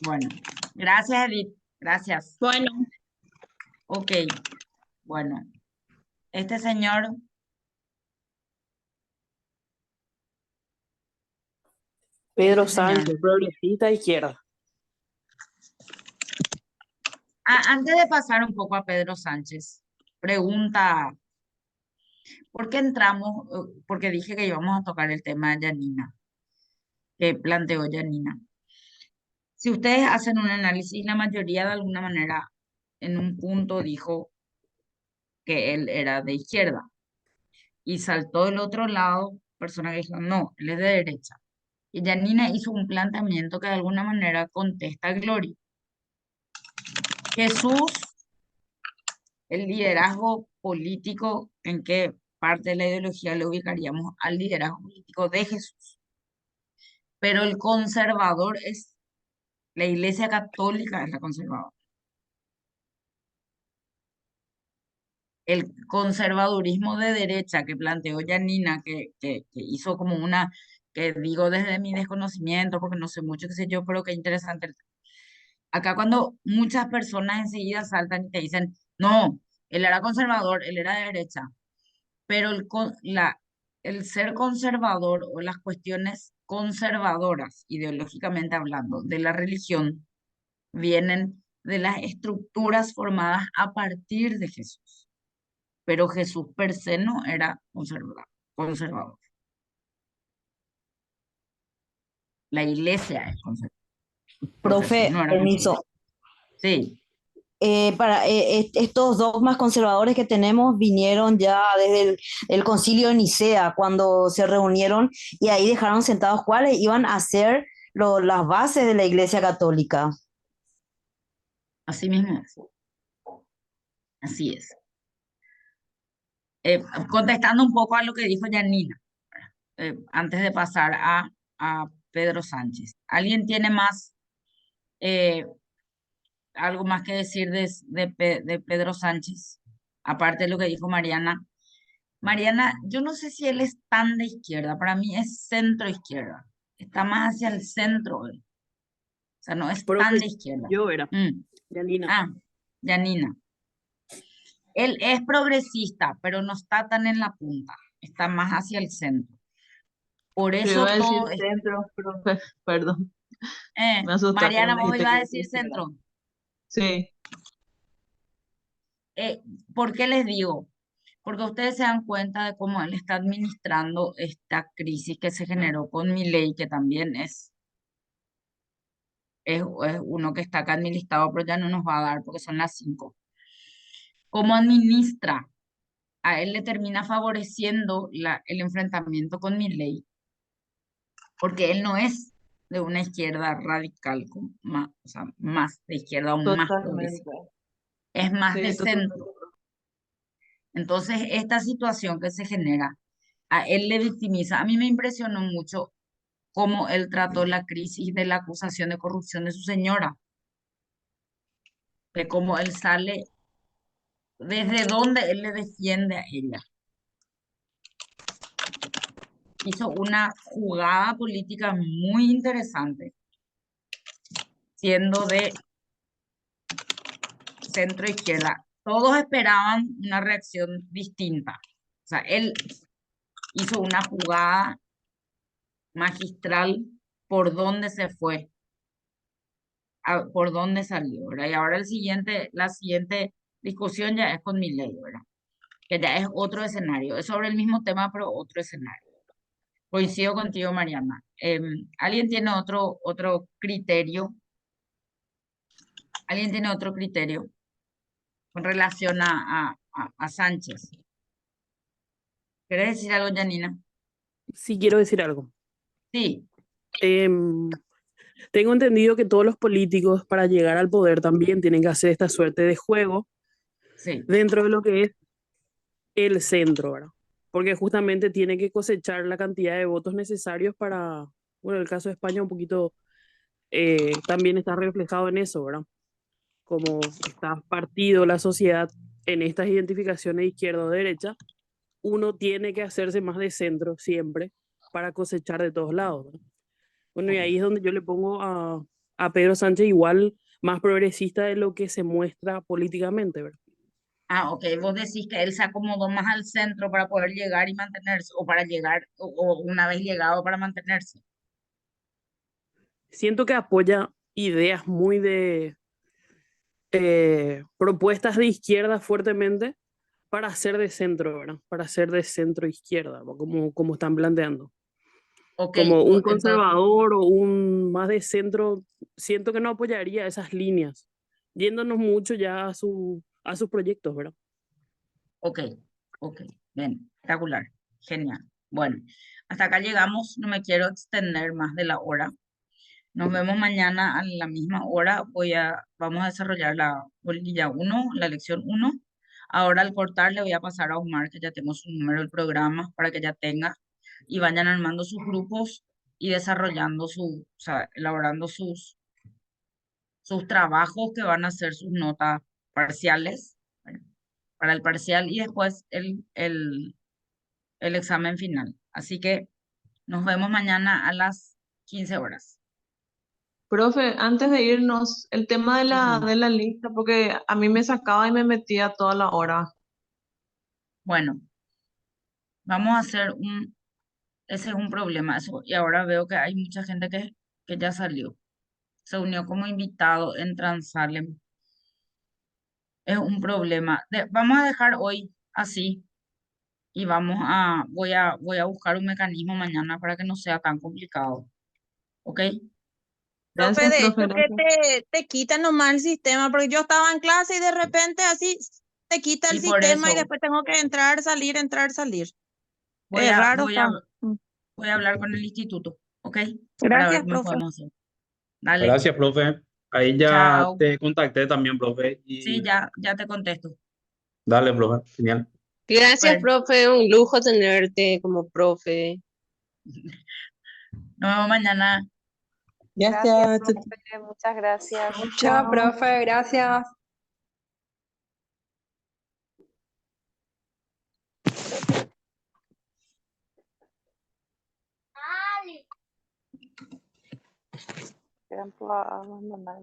Bueno, gracias, Edith. Gracias. Bueno. Ok, bueno. Este señor. Pedro Sánchez, progresista izquierda. Antes de pasar un poco a Pedro Sánchez, pregunta, ¿por qué entramos? Porque dije que íbamos a tocar el tema de Yanina, que planteó Yanina. Si ustedes hacen un análisis, la mayoría de alguna manera en un punto dijo que él era de izquierda y saltó del otro lado, persona que dijo, no, él es de derecha. Y Yanina hizo un planteamiento que de alguna manera contesta a Gloria. Jesús, el liderazgo político, ¿en qué parte de la ideología le ubicaríamos al liderazgo político de Jesús? Pero el conservador es, la Iglesia Católica es la conservadora. El conservadurismo de derecha que planteó Yanina, que hizo como una que digo desde mi desconocimiento, porque no sé mucho, qué sé yo, pero qué interesante. Acá cuando muchas personas enseguida saltan y te dicen, no, él era conservador, él era de derecha, pero el ser conservador o las cuestiones conservadoras, ideológicamente hablando, de la religión, vienen de las estructuras formadas a partir de Jesús. Pero Jesús per se no era conservador. La iglesia es conservadora. Pero Jesús Profe, no era conservador. permiso. Sí, Estos dogmas conservadores que tenemos vinieron ya desde el Concilio de Nicea, cuando se reunieron y ahí dejaron sentados cuáles iban a ser las bases de la Iglesia Católica. así mismo es. Así es. Contestando un poco a lo que dijo Janina, antes de pasar a Pedro Sánchez. ¿Alguien tiene más, algo más que decir de Pedro Sánchez? Aparte de lo que dijo Mariana. Mariana, yo no sé si él es tan de izquierda, para mí es centro izquierda. Está más hacia el centro él. O sea, no es tan Profe, de izquierda. yo era, Janina. Ah, Janina. Él es progresista, pero no está tan en la punta. Está más hacia el centro. Por Yo eso iba a decir todo centro, profe, perdón, me asustaste Mariana, cuando vos dijiste ibas a que decir decía izquierda. centro. Sí, ¿Por qué les digo? Porque ustedes se dan cuenta de cómo él está administrando esta crisis que se generó con Milei, que también es uno que está acá administrado, pero ya no nos va a dar porque son las 5. ¿Cómo administra? A él le termina favoreciendo el enfrentamiento con Milei, porque él no es de una izquierda radical, o sea, más de izquierda o más totalmente. progresista. Es más de Sí, totalmente. centro. Entonces, esta situación que se genera, a él le victimiza. A mí me impresionó mucho cómo él trató la crisis de la acusación de corrupción de su señora, de cómo él sale, desde donde él le defiende a ella. Hizo una jugada política muy interesante, siendo de centro izquierda. Todos esperaban una reacción distinta. O sea, él hizo una jugada magistral por dónde se fue, por dónde salió, ¿verdad? Y ahora la siguiente discusión ya es con Milei, ¿verdad? Que ya es otro escenario. Es sobre el mismo tema, pero otro escenario. Coincido contigo, Mariana. ¿Alguien tiene otro criterio? ¿Alguien tiene otro criterio con relación a Sánchez? ¿Querés decir algo, Janina? Sí, quiero decir algo. Sí. Tengo entendido que todos los políticos para llegar al poder también tienen que hacer esta suerte de juego Sí. dentro de lo que es el centro, ¿verdad? Porque justamente tiene que cosechar la cantidad de votos necesarios para, bueno, el caso de España un poquito también está reflejado en eso, ¿verdad? Como está partido la sociedad en estas identificaciones izquierda o derecha, uno tiene que hacerse más de centro siempre para cosechar de todos lados, ¿verdad? Bueno, y ahí es donde yo le pongo a Pedro Sánchez igual más progresista de lo que se muestra políticamente, ¿verdad? Ok, vos decís que él se acomodó más al centro para poder llegar y mantenerse, o para llegar, o una vez llegado para mantenerse. Siento que apoya ideas muy de propuestas de izquierda fuertemente para hacer de centro, ¿verdad? Para hacer de centro izquierda, como están planteando. Ok, Como un entonces, conservador o un más de centro, siento que no apoyaría esas líneas, yéndonos mucho ya a sus proyectos, ¿verdad? ok, bien, espectacular, genial. Bueno, hasta acá llegamos, no me quiero extender más de la hora. Nos vemos mañana a la misma hora. Vamos a desarrollar la bolilla 1, la lección 1. Ahora al cortar le voy a pasar a Omar, que ya tengo su número del programa, para que ya tenga, y vayan armando sus grupos y desarrollando o sea, elaborando sus trabajos que van a ser sus notas parciales, ¿verdad? Para el parcial y después el examen final. Así que Nos vemos mañana a las 15 horas. Profe, antes de irnos, el tema de Sí, de la lista, porque a mí me sacaba y me metía toda la hora. bueno, vamos a hacer ese es un problema. Y ahora veo que hay mucha gente que ya salió. Se unió como invitado en Transalem. Es un problema. Vamos a dejar hoy así y voy a buscar un mecanismo mañana para que no sea tan complicado. ¿Ok? Profe, Gracias, de profe, hecho que gracias. te quita nomás el sistema, porque yo estaba en clase y de repente así te quita el Y por sistema y eso después tengo que entrar, salir. voy Es a, raro, voy a, está. Mm. voy a hablar con el instituto. ¿Ok? Para ver Gracias, cómo profe. podemos hacer. Dale. Gracias, profe. Ahí ya Chao. te contacté también, profe. Sí, Y ya te contesto. dale, profe. Genial. Gracias, Super. profe. Un lujo tenerte como profe. Nos vemos mañana. Gracias, Gracias. profe. Muchas gracias. Chao, profe, gracias. Tiempo a abandonar.